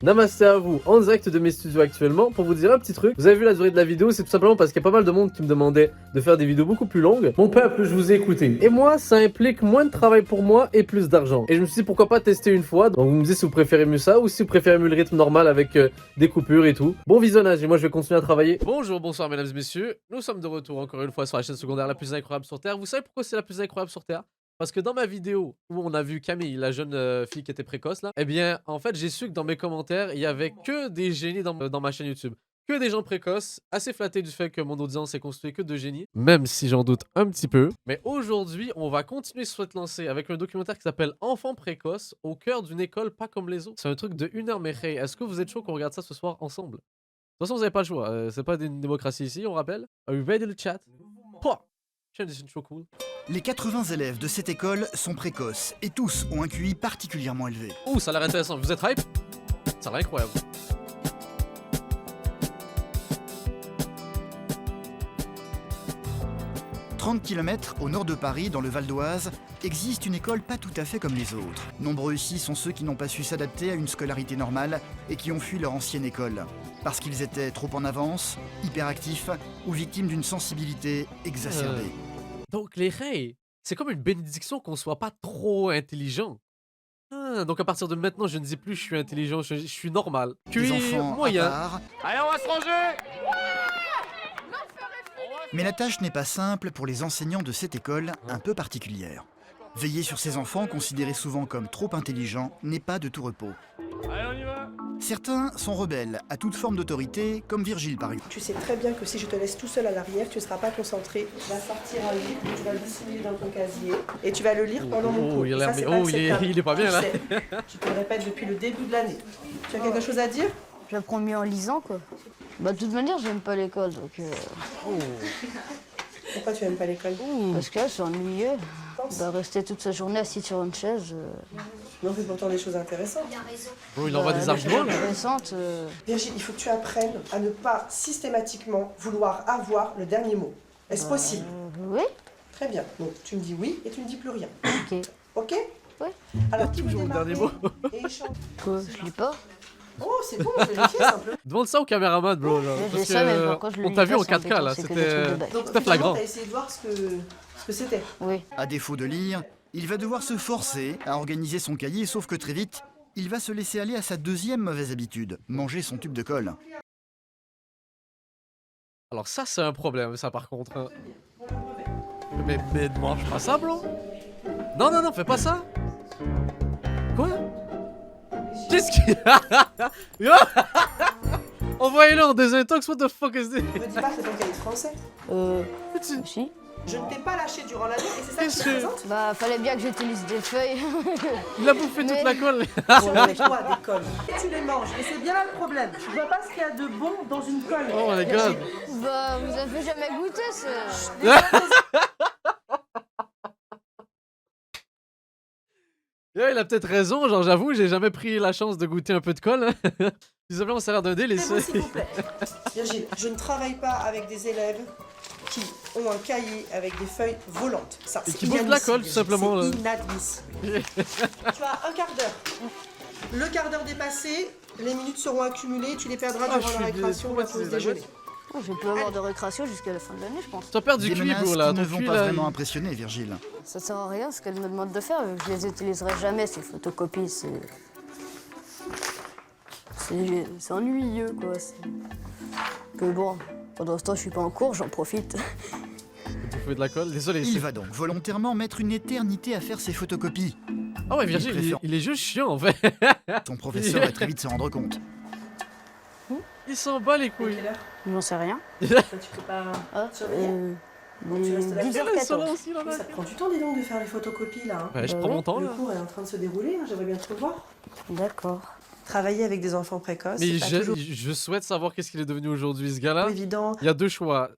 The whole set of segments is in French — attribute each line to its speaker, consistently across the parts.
Speaker 1: Namasté à vous, en direct de mes studios actuellement, pour vous dire un petit truc. Vous avez vu la durée de la vidéo, c'est tout simplement parce qu'il y a pas mal de monde qui me demandait de faire des vidéos beaucoup plus longues. Mon peuple, je vous ai écouté. Et moi, ça implique moins de travail pour moi et plus d'argent. Et je me suis dit pourquoi pas tester une fois. Donc vous me dites si vous préférez mieux ça ou si vous préférez mieux le rythme normal avec des coupures et tout. Bon visionnage et moi je vais continuer à travailler. Bonjour, bonsoir mesdames et messieurs. Nous sommes de retour encore une fois sur la chaîne secondaire la plus incroyable sur Terre. Vous savez pourquoi c'est la plus incroyable sur Terre? Parce que dans ma vidéo où on a vu Camille, la jeune fille qui était précoce là, eh bien en fait j'ai su que dans mes commentaires il y avait que des génies dans ma chaîne YouTube. Que des gens précoces, assez flattés du fait que mon audience est constituée que de génies, même si j'en doute un petit peu. Mais aujourd'hui, on va continuer sur cette lancée avec un documentaire qui s'appelle Enfants précoces au cœur d'une école pas comme les autres. C'est un truc de 1 heure, mais hey, est-ce que vous êtes chaud qu'on regarde ça ce soir ensemble? De toute façon, vous n'avez pas le choix, c'est pas une démocratie ici, on rappelle. Are you ready le chat? Pouah! C'est trop cool.
Speaker 2: Les 80 élèves de cette école sont précoces et tous ont un QI particulièrement élevé.
Speaker 1: Ouh, ça a l'air intéressant. Vous êtes hype? Ça a l'air incroyable.
Speaker 2: « 30 km au nord de Paris, dans le Val d'Oise, existe une école pas tout à fait comme les autres. Nombreux ici sont ceux qui n'ont pas su s'adapter à une scolarité normale et qui ont fui leur ancienne école. Parce qu'ils étaient trop en avance, hyperactifs ou victimes d'une sensibilité exacerbée.
Speaker 1: Donc les reins, c'est comme une bénédiction qu'on soit pas trop intelligent. Ah, donc à partir de maintenant, je ne dis plus je suis intelligent, je suis normal.
Speaker 2: Les
Speaker 1: QI
Speaker 2: enfants
Speaker 1: moyen.
Speaker 2: à part.
Speaker 3: Allez, on va se ranger!
Speaker 2: Mais la tâche n'est pas simple pour les enseignants de cette école un peu particulière. Veiller sur ces enfants, considérés souvent comme trop intelligents, n'est pas de tout repos.
Speaker 3: Allez, on y va!
Speaker 2: Certains sont rebelles à toute forme d'autorité, comme Virgile par exemple.
Speaker 4: Tu sais très bien que si je te laisse tout seul à l'arrière, tu ne seras pas concentré. Tu vas sortir un livre, tu vas le dissimuler dans ton casier et tu vas le lire pendant mon cours.
Speaker 1: il a
Speaker 4: Ça,
Speaker 1: l'air
Speaker 4: c'est
Speaker 1: oh,
Speaker 4: pas
Speaker 1: il
Speaker 4: acceptable.
Speaker 1: est pas bien là.
Speaker 4: Je sais. Je te le répète depuis le début de l'année. Tu as quelque chose à dire?
Speaker 5: J'apprends mieux en lisant, quoi. Bah, de toute manière, j'aime pas l'école, donc...
Speaker 4: Pourquoi tu n'aimes pas l'école?
Speaker 5: Parce que là, c'est ennuyeux. Bah, rester toute sa journée assis sur une chaise...
Speaker 4: Mais on fait pourtant des choses intéressantes.
Speaker 1: Oh, il envoie des arguments là.
Speaker 5: Intéressante.
Speaker 4: Virgile, il faut que tu apprennes à ne pas systématiquement vouloir avoir le dernier mot. Est-ce possible?
Speaker 5: Oui,
Speaker 4: Très bien. Donc tu me dis oui et tu ne dis plus rien.
Speaker 5: ok.
Speaker 4: Ok?
Speaker 5: Ouais.
Speaker 4: Alors tu veux
Speaker 1: Toujours le
Speaker 4: démarrer
Speaker 1: dernier mot.
Speaker 4: et échanger.
Speaker 5: Quoi, je lis pas.
Speaker 4: Oh, c'est bon, je vérifie simplement.
Speaker 1: Demande ça au caméraman, bro. Là,
Speaker 5: Mais
Speaker 1: parce
Speaker 5: j'ai ça, mais
Speaker 1: que
Speaker 5: pourquoi je le
Speaker 1: on
Speaker 5: lis
Speaker 1: t'a
Speaker 5: pas,
Speaker 1: vu en
Speaker 5: c'est
Speaker 1: 4K
Speaker 5: embêtant,
Speaker 1: là,
Speaker 5: c'est que des
Speaker 1: c'était
Speaker 5: trucs de base.
Speaker 4: Donc
Speaker 1: c'était flagrant.
Speaker 4: tu as essayé de voir ce que c'était.
Speaker 5: Oui.
Speaker 2: À défaut de lire, il va devoir se forcer à organiser son cahier, sauf que très vite, il va se laisser aller à sa deuxième mauvaise habitude, manger son tube de colle.
Speaker 1: Alors ça c'est un problème, ça par contre. Hein. Mais ne mange pas ça, bro. Non, non, non, fais pas ça. Quoi? Qu'est-ce qu'il y a? Envoyez-le en désintox, what the fuck is this?
Speaker 4: Ne me dis pas que c'est ton cahier de français.
Speaker 5: Si.
Speaker 4: Je ne t'ai pas lâché durant l'année et c'est ça
Speaker 1: Qu'est-ce
Speaker 4: qui
Speaker 1: que-
Speaker 4: te présente.
Speaker 5: Bah, fallait bien que j'utilise des feuilles.
Speaker 1: Il a bouffé toute
Speaker 5: Mais-
Speaker 1: la colle.
Speaker 4: Sur les toits des colles. Et tu les manges et c'est bien là le problème. Je vois pas ce qu'il y a de bon dans une colle.
Speaker 1: Oh my god.
Speaker 5: Bah, vous avez jamais goûté, c'est...
Speaker 1: Yeah, il a peut-être raison, genre j'avoue, j'ai jamais pris la chance de goûter un peu de colle. Hein. Visiblement, ça a l'air d'un délice.
Speaker 4: C'est bon, s'il vous plaît. Virgile, je ne travaille pas avec des élèves qui ont un cahier avec des feuilles volantes. Ça,
Speaker 1: Et
Speaker 4: c'est
Speaker 1: qui bouffent de la colle, tout
Speaker 4: inadmissible,
Speaker 1: simplement, là.
Speaker 4: C'est inadmissible. Tu as un quart d'heure. Le quart d'heure dépassé, les minutes seront accumulées, tu les perdras
Speaker 1: Ah,
Speaker 4: durant
Speaker 1: je
Speaker 4: la
Speaker 1: suis
Speaker 4: récréation ou la
Speaker 1: traumatisé,
Speaker 4: pause déjeuner.
Speaker 5: Oh, je peux avoir de récréation jusqu'à la fin de l'année, je pense.
Speaker 1: Tu vas perdre du
Speaker 2: Des
Speaker 1: QI,
Speaker 2: menaces
Speaker 1: bro, là.
Speaker 2: qui ne
Speaker 1: Ton
Speaker 2: vont
Speaker 1: QI,
Speaker 2: pas
Speaker 1: là,
Speaker 2: vraiment impressionner Virgile.
Speaker 5: Ça sert à rien ce qu'elle me demande de faire, je les utiliserai jamais, ces photocopies, c'est ennuyeux, quoi. Que bon, pendant ce temps, je suis pas en cours, j'en profite.
Speaker 1: bouffer de la colle. Désolé.
Speaker 2: Il va donc volontairement mettre une éternité à faire ses photocopies.
Speaker 1: Ah ouais, Virgile,
Speaker 2: préfère-
Speaker 1: il est juste chiant, en fait.
Speaker 2: Son professeur va très vite se rendre compte.
Speaker 1: Il s'en bat les couilles.
Speaker 4: Quelle heure?
Speaker 5: J'en sais rien.
Speaker 4: Tu peux pas
Speaker 5: Ah,
Speaker 4: surveiller. Tu restes là.
Speaker 1: Il est solo
Speaker 5: 10h14.
Speaker 1: aussi, là,
Speaker 4: Ça te prend du temps, dis donc, de faire les photocopies là. Hein.
Speaker 1: Ouais, je prends mon temps,
Speaker 4: Le
Speaker 1: là.
Speaker 4: cours est en train de se dérouler, hein, j'aimerais bien te revoir.
Speaker 5: D'accord.
Speaker 4: Travailler avec des enfants précoces,
Speaker 1: Mais
Speaker 4: c'est pas toujours
Speaker 1: je souhaite savoir qu'est-ce qu'il est devenu aujourd'hui, ce gars-là.
Speaker 4: évident.
Speaker 1: Il y a deux choix.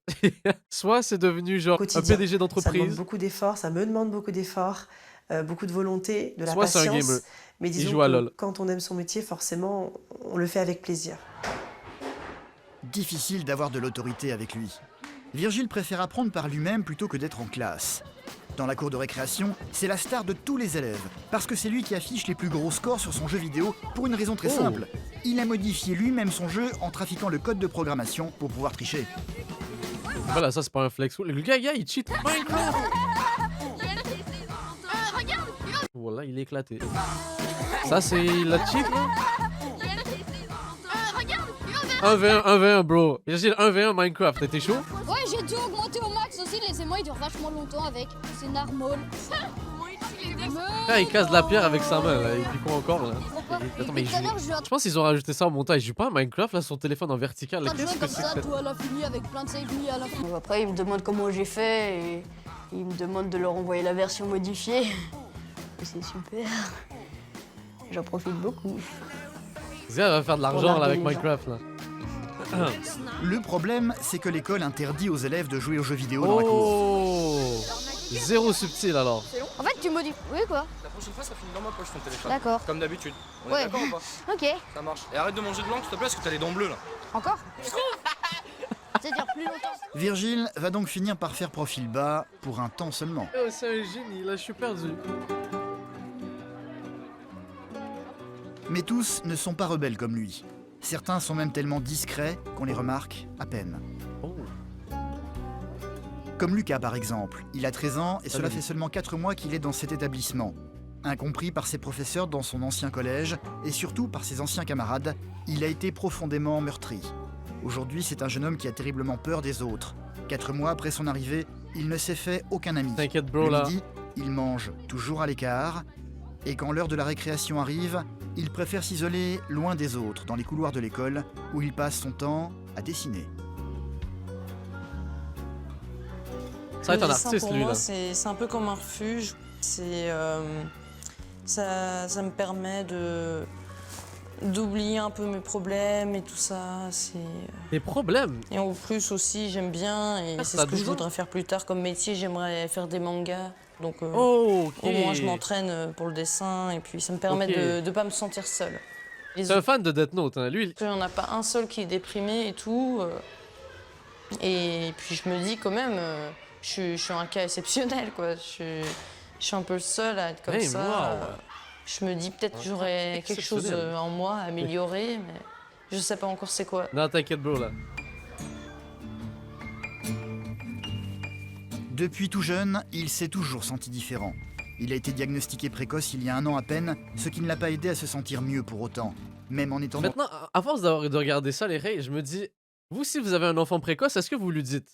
Speaker 1: Soit c'est devenu genre un
Speaker 4: Quotidien.
Speaker 1: PDG
Speaker 4: Ça demande
Speaker 1: d'entreprise,
Speaker 4: beaucoup d'efforts, ça me demande beaucoup d'efforts, beaucoup de volonté, de la
Speaker 1: Soit c'est un
Speaker 4: patience.
Speaker 1: gamer.
Speaker 4: Mais disons
Speaker 1: joue à
Speaker 4: que
Speaker 1: LoL.
Speaker 4: quand on aime son métier, forcément, on le fait avec plaisir.
Speaker 2: Difficile d'avoir de l'autorité avec lui. Virgile préfère apprendre par lui-même plutôt que d'être en classe. Dans la cour de récréation, c'est la star de tous les élèves, parce que c'est lui qui affiche les plus gros scores sur son jeu vidéo pour une raison très
Speaker 1: Oh.
Speaker 2: simple. il a modifié lui-même son jeu en trafiquant le code de programmation pour pouvoir tricher.
Speaker 1: Voilà, ça c'est pas un flex. Le gars, il cheat Minecraft. Voilà, il est éclaté. Ça c'est la cheat là. 1v1, 1v1 bro. J'ai 1v1 Minecraft, t'étais chaud?
Speaker 6: Ouais, j'ai tout augmenté au max aussi, les émois ils durent vachement longtemps avec. C'est normal.
Speaker 1: Ah, il casse de la pierre avec sa main là, et puis quoi encore là? Attends, mais
Speaker 6: Tout à l'heure, je
Speaker 1: je pense qu'ils ont rajouté ça au montage. Il joue pas à Minecraft là sur téléphone en vertical.
Speaker 6: vais
Speaker 1: Qu'est-ce
Speaker 6: jouer
Speaker 1: que
Speaker 6: comme
Speaker 1: c'est
Speaker 6: ça,
Speaker 1: que
Speaker 6: tout à l'infini avec plein de save me à la fin.
Speaker 5: Donc après, ils me demandent comment j'ai fait et ils me demandent de leur envoyer la version modifiée. Et c'est super. J'en profite beaucoup.
Speaker 1: Ce gars va faire de l'argent là avec
Speaker 5: les gens.
Speaker 1: Minecraft là.
Speaker 2: Le problème, c'est que l'école interdit aux élèves de jouer aux jeux vidéo dans la cour.
Speaker 1: Oh, zéro subtil alors.
Speaker 6: En fait, tu modifies. Oui, quoi.
Speaker 3: La prochaine fois, ça finit dans ma poche ton téléphone.
Speaker 6: D'accord.
Speaker 3: Comme d'habitude. On
Speaker 6: Ouais.
Speaker 3: est d'accord ou pas?
Speaker 6: Ok.
Speaker 3: Ça marche. Et arrête de manger de blanc, s'il te plaît, parce que t'as les dents bleues là.
Speaker 6: Encore Ça dure plus longtemps.
Speaker 2: Virgile va donc finir par faire profil bas pour un temps seulement.
Speaker 1: Oh, c'est un génie, là je suis perdu.
Speaker 2: Mais tous ne sont pas rebelles comme lui. Certains sont même tellement discrets qu'on les remarque à peine.
Speaker 1: Oh.
Speaker 2: Comme Lucas par exemple. Il a 13 ans et cela
Speaker 1: Salut.
Speaker 2: fait seulement 4 mois qu'il est dans cet établissement. Incompris par ses professeurs dans son ancien collège et surtout par ses anciens camarades, il a été profondément meurtri. Aujourd'hui, c'est un jeune homme qui a terriblement peur des autres. 4 mois après son arrivée, il ne s'est fait aucun ami.
Speaker 1: T'inquiète bro
Speaker 2: Le
Speaker 1: là.
Speaker 2: midi, il mange toujours à l'écart. Et quand l'heure de la récréation arrive, il préfère s'isoler loin des autres, dans les couloirs de l'école, où il passe son temps à dessiner.
Speaker 1: Ça va être un
Speaker 7: Le dessin,
Speaker 1: artiste
Speaker 7: pour
Speaker 1: lui
Speaker 7: moi,
Speaker 1: là.
Speaker 7: c'est un peu comme un refuge. Ça me permet d'oublier un peu mes problèmes et tout ça.
Speaker 1: Des problèmes.
Speaker 7: Et en plus aussi, j'aime bien et
Speaker 1: Ah,
Speaker 7: c'est
Speaker 1: t'as
Speaker 7: ce que
Speaker 1: 12
Speaker 7: je
Speaker 1: ans
Speaker 7: voudrais faire plus tard comme métier. J'aimerais faire des mangas. Donc
Speaker 1: Oh, ok.
Speaker 7: au moins, je m'entraîne pour le dessin et puis ça me permet
Speaker 1: Ok.
Speaker 7: de ne pas me sentir seule. Les
Speaker 1: C'est un
Speaker 7: autres,
Speaker 1: fan de Death Note, hein. Lui,
Speaker 7: il n'y en a pas un seul qui est déprimé et tout. Et puis je me dis quand même, je suis un cas exceptionnel, quoi. Je suis un peu le seul à être comme
Speaker 1: Hey,
Speaker 7: ça.
Speaker 1: wow.
Speaker 7: Je me dis peut-être que j'aurais quelque chose
Speaker 1: Exceptionnel.
Speaker 7: en moi à améliorer, mais je sais pas encore c'est quoi.
Speaker 1: non t'inquiète bro là.
Speaker 2: Depuis tout jeune, il s'est toujours senti différent. Il a été diagnostiqué précoce il y a 1 an à peine, ce qui ne l'a pas aidé à se sentir mieux pour autant. Même en étant...
Speaker 1: Maintenant, à force de regarder ça les règles, je me dis, vous si vous avez un enfant précoce, est-ce que vous lui dites?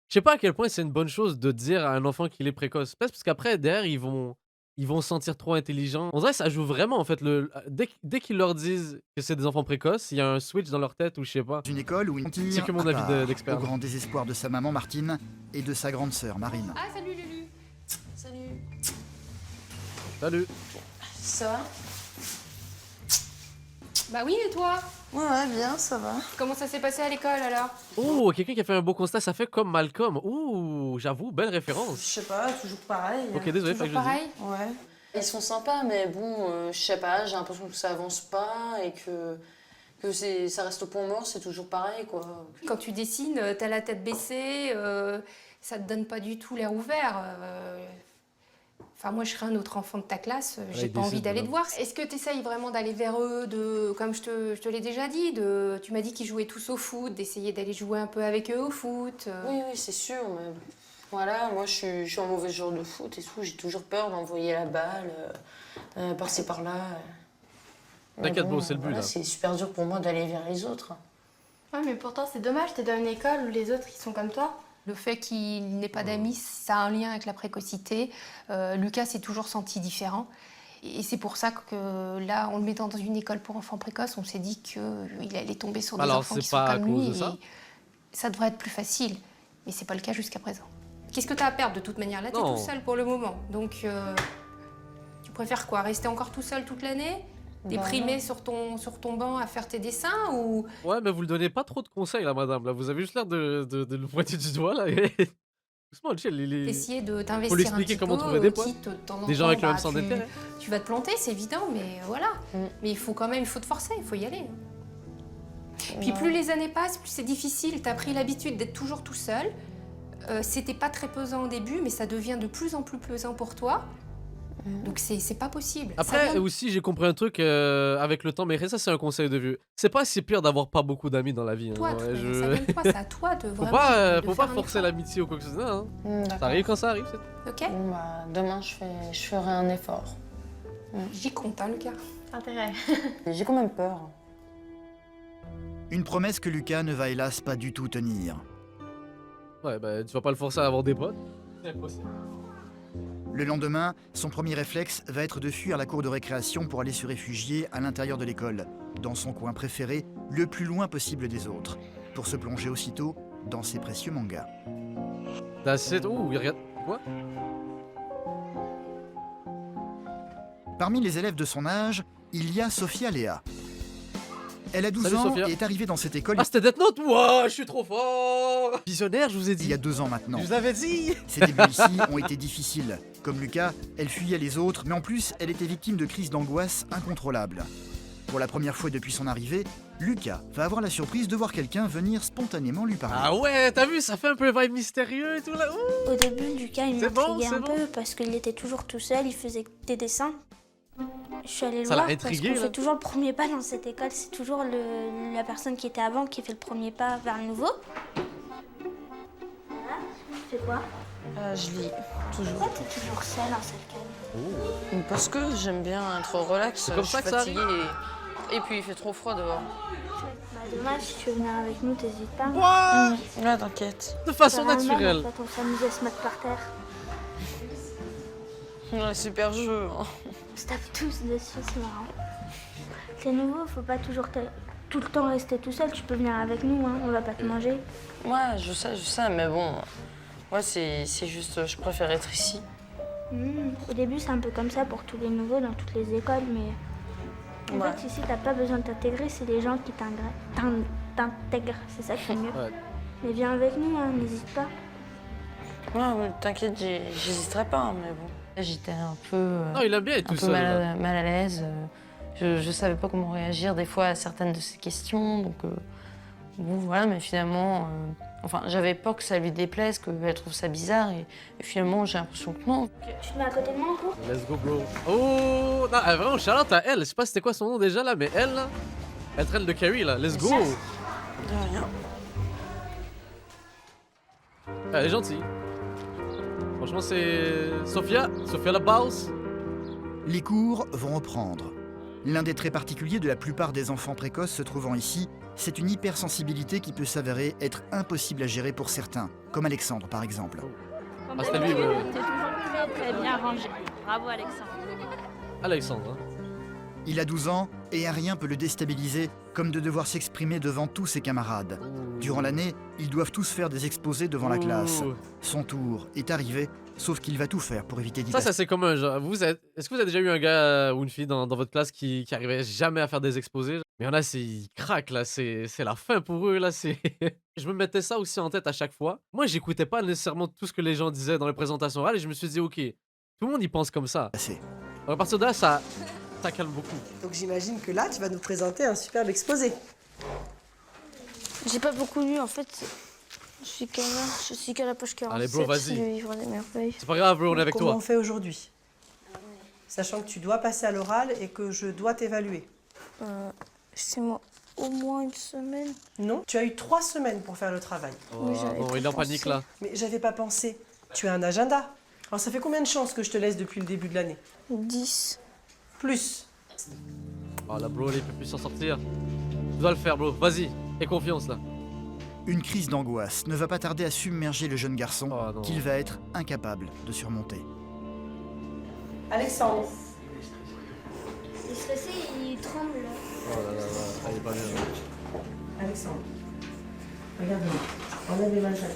Speaker 1: Je sais pas à quel point c'est une bonne chose de dire à un enfant qu'il est précoce. Parce qu'après, derrière, ils vont se sentir trop intelligents. On dirait que ça joue vraiment, en fait. Dès qu'ils leur disent que c'est des enfants précoces, il y a un switch dans leur tête ou je sais pas.
Speaker 2: Une école où il
Speaker 1: C'est que mon avis d'expert.
Speaker 2: au grand désespoir de sa maman Martine et de sa grande sœur Marine.
Speaker 6: Ah, salut Lulu.
Speaker 7: Salut.
Speaker 1: Salut.
Speaker 7: Ça va?
Speaker 6: Bah oui, et toi?
Speaker 7: Ouais, bien, ça va.
Speaker 6: Comment ça s'est passé à l'école alors?
Speaker 1: Oh, quelqu'un qui a fait un beau constat, ça fait comme Malcolm. Ouh, j'avoue, belle
Speaker 7: Je
Speaker 1: référence.
Speaker 7: sais pas, toujours pareil.
Speaker 1: Ok, désolé,
Speaker 6: Toujours
Speaker 1: fallait que je le dise.
Speaker 6: pareil?
Speaker 7: Ouais. Ils sont sympas, mais bon, je sais pas, j'ai l'impression que ça avance pas et que ça reste au point mort, c'est toujours pareil, quoi.
Speaker 6: Quand tu dessines, t'as la tête baissée, ça te donne pas du tout l'air ouvert. Enfin, moi, je serais un autre enfant de ta classe, j'ai
Speaker 1: il
Speaker 6: pas envie
Speaker 1: décide,
Speaker 6: d'aller
Speaker 1: là.
Speaker 6: te voir. Est-ce que tu essayes vraiment d'aller vers eux, comme je te l'ai déjà dit, tu m'as dit qu'ils jouaient tous au foot, d'essayer d'aller jouer un peu avec eux au foot
Speaker 7: Oui, c'est sûr, mais voilà, moi je suis un mauvais joueur de foot et tout, j'ai toujours peur d'envoyer la balle par-ci par-là. Mais
Speaker 1: T'inquiète, bro, c'est le but,
Speaker 7: voilà,
Speaker 1: là.
Speaker 7: c'est super dur pour moi d'aller vers les autres.
Speaker 8: Ouais, mais pourtant c'est dommage, t'es dans une école où les autres ils sont comme toi.
Speaker 6: Le fait qu'il n'ait pas d'amis, ça a un lien avec la précocité. Lucas s'est toujours senti différent. Et c'est pour ça que là, en le mettant dans une école pour enfants précoces, on s'est dit qu'il allait tomber sur des
Speaker 1: Alors,
Speaker 6: enfants
Speaker 1: c'est
Speaker 6: qui sont
Speaker 1: pas à
Speaker 6: comme
Speaker 1: cause
Speaker 6: lui.
Speaker 1: de ça
Speaker 6: Et ça devrait être plus facile. Mais c'est pas le cas jusqu'à présent. Qu'est-ce que tu as à perdre de toute manière? Là, tu es
Speaker 1: Non.
Speaker 6: tout seul pour le moment. Donc, tu préfères quoi? Rester encore tout seul toute l'année? Déprimé sur ton banc à faire tes dessins ou...
Speaker 1: Ouais, mais vous le donnez pas trop de conseils, là, madame. Là, vous avez juste l'air de le pointer du doigt, là. Doucement, chill.
Speaker 6: Essayer de
Speaker 1: Faut
Speaker 6: t'investir
Speaker 1: lui
Speaker 6: un
Speaker 1: expliquer
Speaker 6: petit
Speaker 1: comment
Speaker 6: peu,
Speaker 1: trouver des points.
Speaker 6: quitte, de temps en
Speaker 1: Des gens
Speaker 6: temps,
Speaker 1: avec le même
Speaker 6: bah,
Speaker 1: centre d'intérêt.
Speaker 6: tu vas te planter, c'est évident, mais voilà. Mais il faut te forcer, il faut y aller. Puis plus les années passent, plus c'est difficile. T'as pris l'habitude d'être toujours tout seul. C'était pas très pesant au début, mais ça devient de plus en plus pesant pour toi. Donc c'est pas possible. Ça
Speaker 1: Après,
Speaker 6: vient-
Speaker 1: aussi, j'ai compris un truc avec le temps, mais ça, c'est un conseil de vieux. C'est pas si pire d'avoir pas beaucoup d'amis dans la vie. Hein.
Speaker 6: toi,
Speaker 1: Ouais,
Speaker 6: ça vient de toi, c'est à toi de
Speaker 1: Faut
Speaker 6: vraiment.
Speaker 1: pas,
Speaker 6: de
Speaker 1: faut
Speaker 6: faire
Speaker 1: pas
Speaker 6: un
Speaker 1: forcer
Speaker 6: effort.
Speaker 1: l'amitié ou quoi que ce soit. Hein. Ça
Speaker 7: D'accord.
Speaker 1: arrive quand ça arrive, c'est tout.
Speaker 6: Ok.
Speaker 7: Bon, bah, demain, je ferai un effort.
Speaker 6: J'y compte, hein, Lucas.
Speaker 8: Intérêt.
Speaker 7: J'ai quand même peur.
Speaker 2: Une promesse que Lucas ne va hélas pas du tout tenir.
Speaker 1: Ouais, bah, tu vas pas le forcer à avoir des potes. C'est impossible.
Speaker 2: Le lendemain, son premier réflexe va être de fuir la cour de récréation pour aller se réfugier à l'intérieur de l'école, dans son coin préféré, le plus loin possible des autres, pour se plonger aussitôt dans ses précieux mangas.
Speaker 1: That's it. Ouh, il regarde. Quoi?
Speaker 2: Parmi les élèves de son âge, il y a Sophia Léa. Elle a 12
Speaker 1: Salut,
Speaker 2: ans
Speaker 1: Sophia.
Speaker 2: et est arrivée dans cette école
Speaker 1: Ah, c'était Death Note? Ouah, je suis trop fort! Visionnaire, je vous ai
Speaker 2: il
Speaker 1: dit.
Speaker 2: y a 2 ans maintenant.
Speaker 1: Je vous avais dit!
Speaker 2: Ses débuts ici ont été difficiles. Comme Lucas, elle fuyait les autres, mais en plus, elle était victime de crises d'angoisse incontrôlables. Pour la première fois depuis son arrivée, Lucas va avoir la surprise de voir quelqu'un venir spontanément lui parler.
Speaker 1: Ah ouais, t'as vu, ça fait un peu vibe mystérieux et tout là. Ouh.
Speaker 9: Au début, Lucas, il
Speaker 1: C'est bon,
Speaker 9: m'intriguait
Speaker 1: c'est
Speaker 9: un
Speaker 1: bon.
Speaker 9: peu parce qu'il était toujours tout seul, il faisait des dessins. Je suis allée le
Speaker 1: Ça l'a
Speaker 9: voir parce
Speaker 1: intrigué,
Speaker 9: qu'on
Speaker 1: là.
Speaker 9: fait toujours le premier pas dans cette école. C'est toujours la personne qui était avant qui fait le premier pas vers le nouveau. Voilà. Tu fais quoi?
Speaker 7: Je lis toujours.
Speaker 9: Pourquoi t'es toujours seule en cette cale?
Speaker 7: Parce que j'aime bien être relax.
Speaker 1: C'est comme
Speaker 7: je
Speaker 1: ça
Speaker 7: suis
Speaker 1: que ça
Speaker 7: fatiguée et puis il fait trop froid dehors.
Speaker 9: Bah dommage, si tu veux venir avec nous, t'hésites pas.
Speaker 7: Ouais, t'inquiète.
Speaker 1: De façon
Speaker 9: Ça va mal,
Speaker 1: naturelle.
Speaker 9: en fait, on s'amuse à se mettre par terre.
Speaker 7: Ouais, super jeu. Hein.
Speaker 9: On se tape tous dessus, c'est marrant. T'es nouveau, faut pas toujours tout le temps rester tout seul. Tu peux venir avec nous, hein, on va pas te manger.
Speaker 7: Ouais, je sais, mais bon. Ouais, c'est juste, je préfère être ici.
Speaker 9: Au début, c'est un peu comme ça pour tous les nouveaux dans toutes les écoles, mais en
Speaker 7: Ouais.
Speaker 9: fait, ici, t'as pas besoin de t'intégrer, c'est les gens qui t'intègrent, c'est ça qui est mieux.
Speaker 1: Ouais.
Speaker 9: Mais viens avec nous, hein, n'hésite pas.
Speaker 7: Ouais, t'inquiète, j'hésiterai pas, mais bon. J'étais un peu,
Speaker 1: Non, il aime bien être
Speaker 7: un
Speaker 1: tout
Speaker 7: peu
Speaker 1: seul. là.
Speaker 7: mal à l'aise. Je savais pas comment réagir des fois à certaines de ses questions, donc bon, voilà, mais finalement, enfin, j'avais peur que ça lui déplaise, qu'elle trouve ça bizarre, et finalement, j'ai l'impression que non.
Speaker 9: Tu te mets à côté de moi en cours?
Speaker 1: Let's go, bro. Oh, non, vraiment, shout-out à elle. Je sais pas c'était quoi son nom déjà là, mais elle, là, elle traîne de Carrie là. Let's go.
Speaker 7: De rien.
Speaker 1: Elle est gentille. Franchement, c'est Sophia la boss.
Speaker 2: Les cours vont reprendre. L'un des traits particuliers de la plupart des enfants précoces se trouvant ici, c'est une hypersensibilité qui peut s'avérer être impossible à gérer pour certains, comme Alexandre par exemple.
Speaker 1: Ah, c'était lui, ouais.
Speaker 10: T'es toujours très bien rangé. Bravo Alexandre.
Speaker 1: Alexandre. Hein.
Speaker 2: Il a 12 ans et rien peut le déstabiliser, comme de devoir s'exprimer devant tous ses camarades. Durant l'année, ils doivent tous faire des exposés devant la classe.
Speaker 1: Ouh.
Speaker 2: Son tour est arrivé, sauf qu'il va tout faire pour éviter d'y
Speaker 1: Ça c'est commun. Genre, est-ce que vous avez déjà eu un gars ou une fille dans votre classe qui arrivait jamais à faire des exposés? Mais il y en a, ils craquent là, c'est la fin pour eux là. Je me mettais ça aussi en tête à chaque fois. Moi, j'écoutais pas nécessairement tout ce que les gens disaient dans les présentations orales et je me suis dit, ok, tout le monde y pense comme ça.
Speaker 2: passer.
Speaker 1: Donc, à partir de là, ça calme beaucoup.
Speaker 4: Donc j'imagine que là, tu vas nous présenter un superbe exposé.
Speaker 9: J'ai pas beaucoup lu, en fait. Je suis qu'à la page 47.
Speaker 1: Allez, bro, vas-y.
Speaker 9: Du livre des merveilles.
Speaker 1: C'est pas grave, bro, on est avec
Speaker 4: Comment
Speaker 1: toi.
Speaker 4: on fait aujourd'hui? Sachant que tu dois passer à l'oral et que je dois t'évaluer.
Speaker 9: C'est moi au moins une semaine.
Speaker 4: Non, tu as eu 3 semaines pour faire le travail.
Speaker 1: Oh,
Speaker 9: Oui, j'avais
Speaker 1: non,
Speaker 9: pas
Speaker 1: il est en
Speaker 9: pensé.
Speaker 1: panique là.
Speaker 4: Mais j'avais pas pensé. Tu as un agenda. Alors ça fait combien de chances que je te laisse depuis le début de l'année?
Speaker 9: 10.
Speaker 4: Plus.
Speaker 1: Oh là, bro, il peut plus s'en sortir. Tu dois le faire, bro. Vas-y, aie confiance là.
Speaker 2: Une crise d'angoisse ne va pas tarder à submerger le jeune garçon
Speaker 1: Oh non.
Speaker 2: qu'il va être incapable de surmonter.
Speaker 4: Alexandre.
Speaker 9: Il est stressé, il tremble.
Speaker 1: Oh là là là, il est pas bien.
Speaker 4: Alexandre. Regarde-moi. Enlève les mains de ta tête.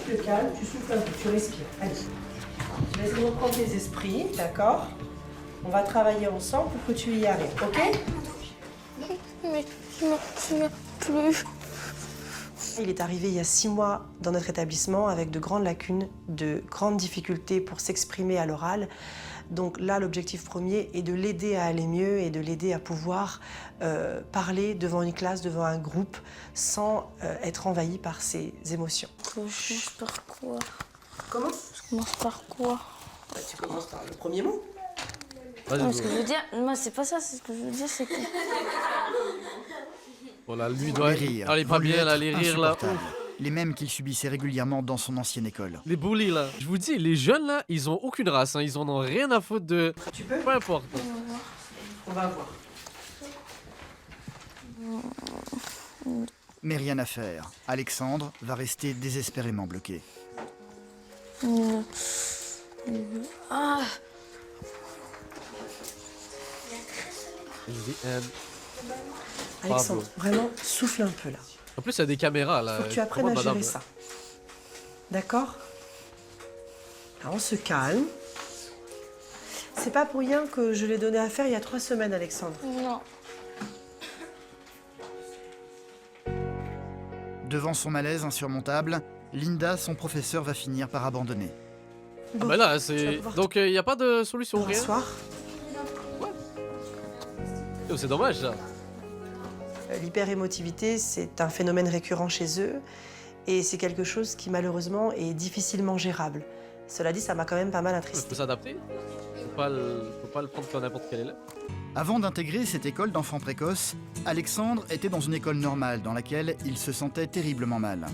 Speaker 4: Tu te calmes, tu souffles un peu, tu respires. Allez. Tu vas essayer de reprendre tes esprits, d'accord? On va travailler ensemble pour que tu y arrives, ok?
Speaker 9: Mais je me souviens plus.
Speaker 4: Il est arrivé il y a 6 mois dans notre établissement avec de grandes lacunes, de grandes difficultés pour s'exprimer à l'oral. Donc là, l'objectif premier est de l'aider à aller mieux et de l'aider à pouvoir parler devant une classe, devant un groupe, sans être envahi par ses émotions.
Speaker 9: Je commence par quoi?
Speaker 4: Comment?
Speaker 9: Je commence par quoi?
Speaker 4: Bah, tu commences par le premier mot.
Speaker 1: Vas-y,
Speaker 9: Non, ce que
Speaker 1: go.
Speaker 9: je veux dire, moi c'est pas ça, c'est ce que je veux dire, c'est que.
Speaker 1: Voilà, lui doit...
Speaker 2: Les rires
Speaker 1: Ah, il est pas
Speaker 2: vont lui
Speaker 1: bien, là,
Speaker 2: être
Speaker 1: les rires, là.
Speaker 2: insupportables. Les mêmes qu'il subissait régulièrement dans son ancienne école.
Speaker 1: Les bullies, là. Je vous dis, les jeunes, là, ils ont aucune race, hein. Ils en ont rien à foutre de...
Speaker 4: Tu peux?
Speaker 1: Peu importe.
Speaker 4: On va voir.
Speaker 2: Mais rien à faire. Alexandre va rester désespérément bloqué.
Speaker 9: Ah,
Speaker 4: Alexandre,
Speaker 1: Bravo.
Speaker 4: vraiment, souffle un peu là.
Speaker 1: En plus, il y a des caméras, là.
Speaker 4: Faut que tu apprennes à
Speaker 1: Comment,
Speaker 4: gérer
Speaker 1: madame
Speaker 4: ça. D'accord? Là, on se calme. C'est pas pour rien que je l'ai donné à faire il y a 3 semaines, Alexandre.
Speaker 9: non.
Speaker 2: Devant son malaise insurmontable, Linda, son professeur, va finir par abandonner.
Speaker 1: Ah bah là,
Speaker 4: tu vas
Speaker 1: c'est...
Speaker 4: pouvoir
Speaker 1: Donc, il n'y a pas de solution,
Speaker 4: te
Speaker 1: rien.
Speaker 4: rasseoir.
Speaker 1: Oh, c'est dommage, ça.
Speaker 4: L'hyperémotivité, c'est un phénomène récurrent chez eux et c'est quelque chose qui malheureusement est difficilement gérable. Cela dit, ça m'a quand même pas mal
Speaker 1: Il
Speaker 4: attristée.
Speaker 1: faut s'adapter. Faut pas le prendre comme n'importe quel élève.
Speaker 2: Avant d'intégrer cette école d'enfants précoces, Alexandre était dans une école normale dans laquelle il se sentait terriblement mal.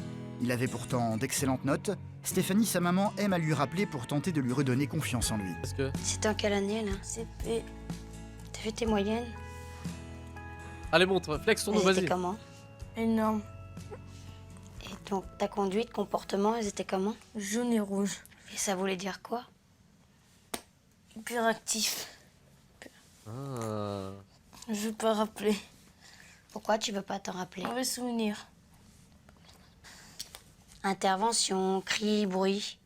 Speaker 2: Il avait pourtant d'excellentes notes. Stéphanie, sa maman, aime à lui rappeler pour tenter de lui redonner confiance en lui.
Speaker 1: Parce que...
Speaker 5: C'était en quelle année là? CP. T'as fait tes moyennes?
Speaker 1: Allez, montre, flex ton nous,
Speaker 5: Elles étaient
Speaker 1: vas-y.
Speaker 5: comment?
Speaker 9: Énorme.
Speaker 5: Et donc ta conduite, comportement, elles étaient comment?
Speaker 9: Jaune et rouge.
Speaker 5: Et ça voulait dire quoi?
Speaker 9: Hyperactif.
Speaker 1: Ah.
Speaker 9: Je veux pas rappeler.
Speaker 5: Pourquoi tu veux pas t'en rappeler?
Speaker 9: Mauvais souvenir.
Speaker 5: Intervention, cris, bruit.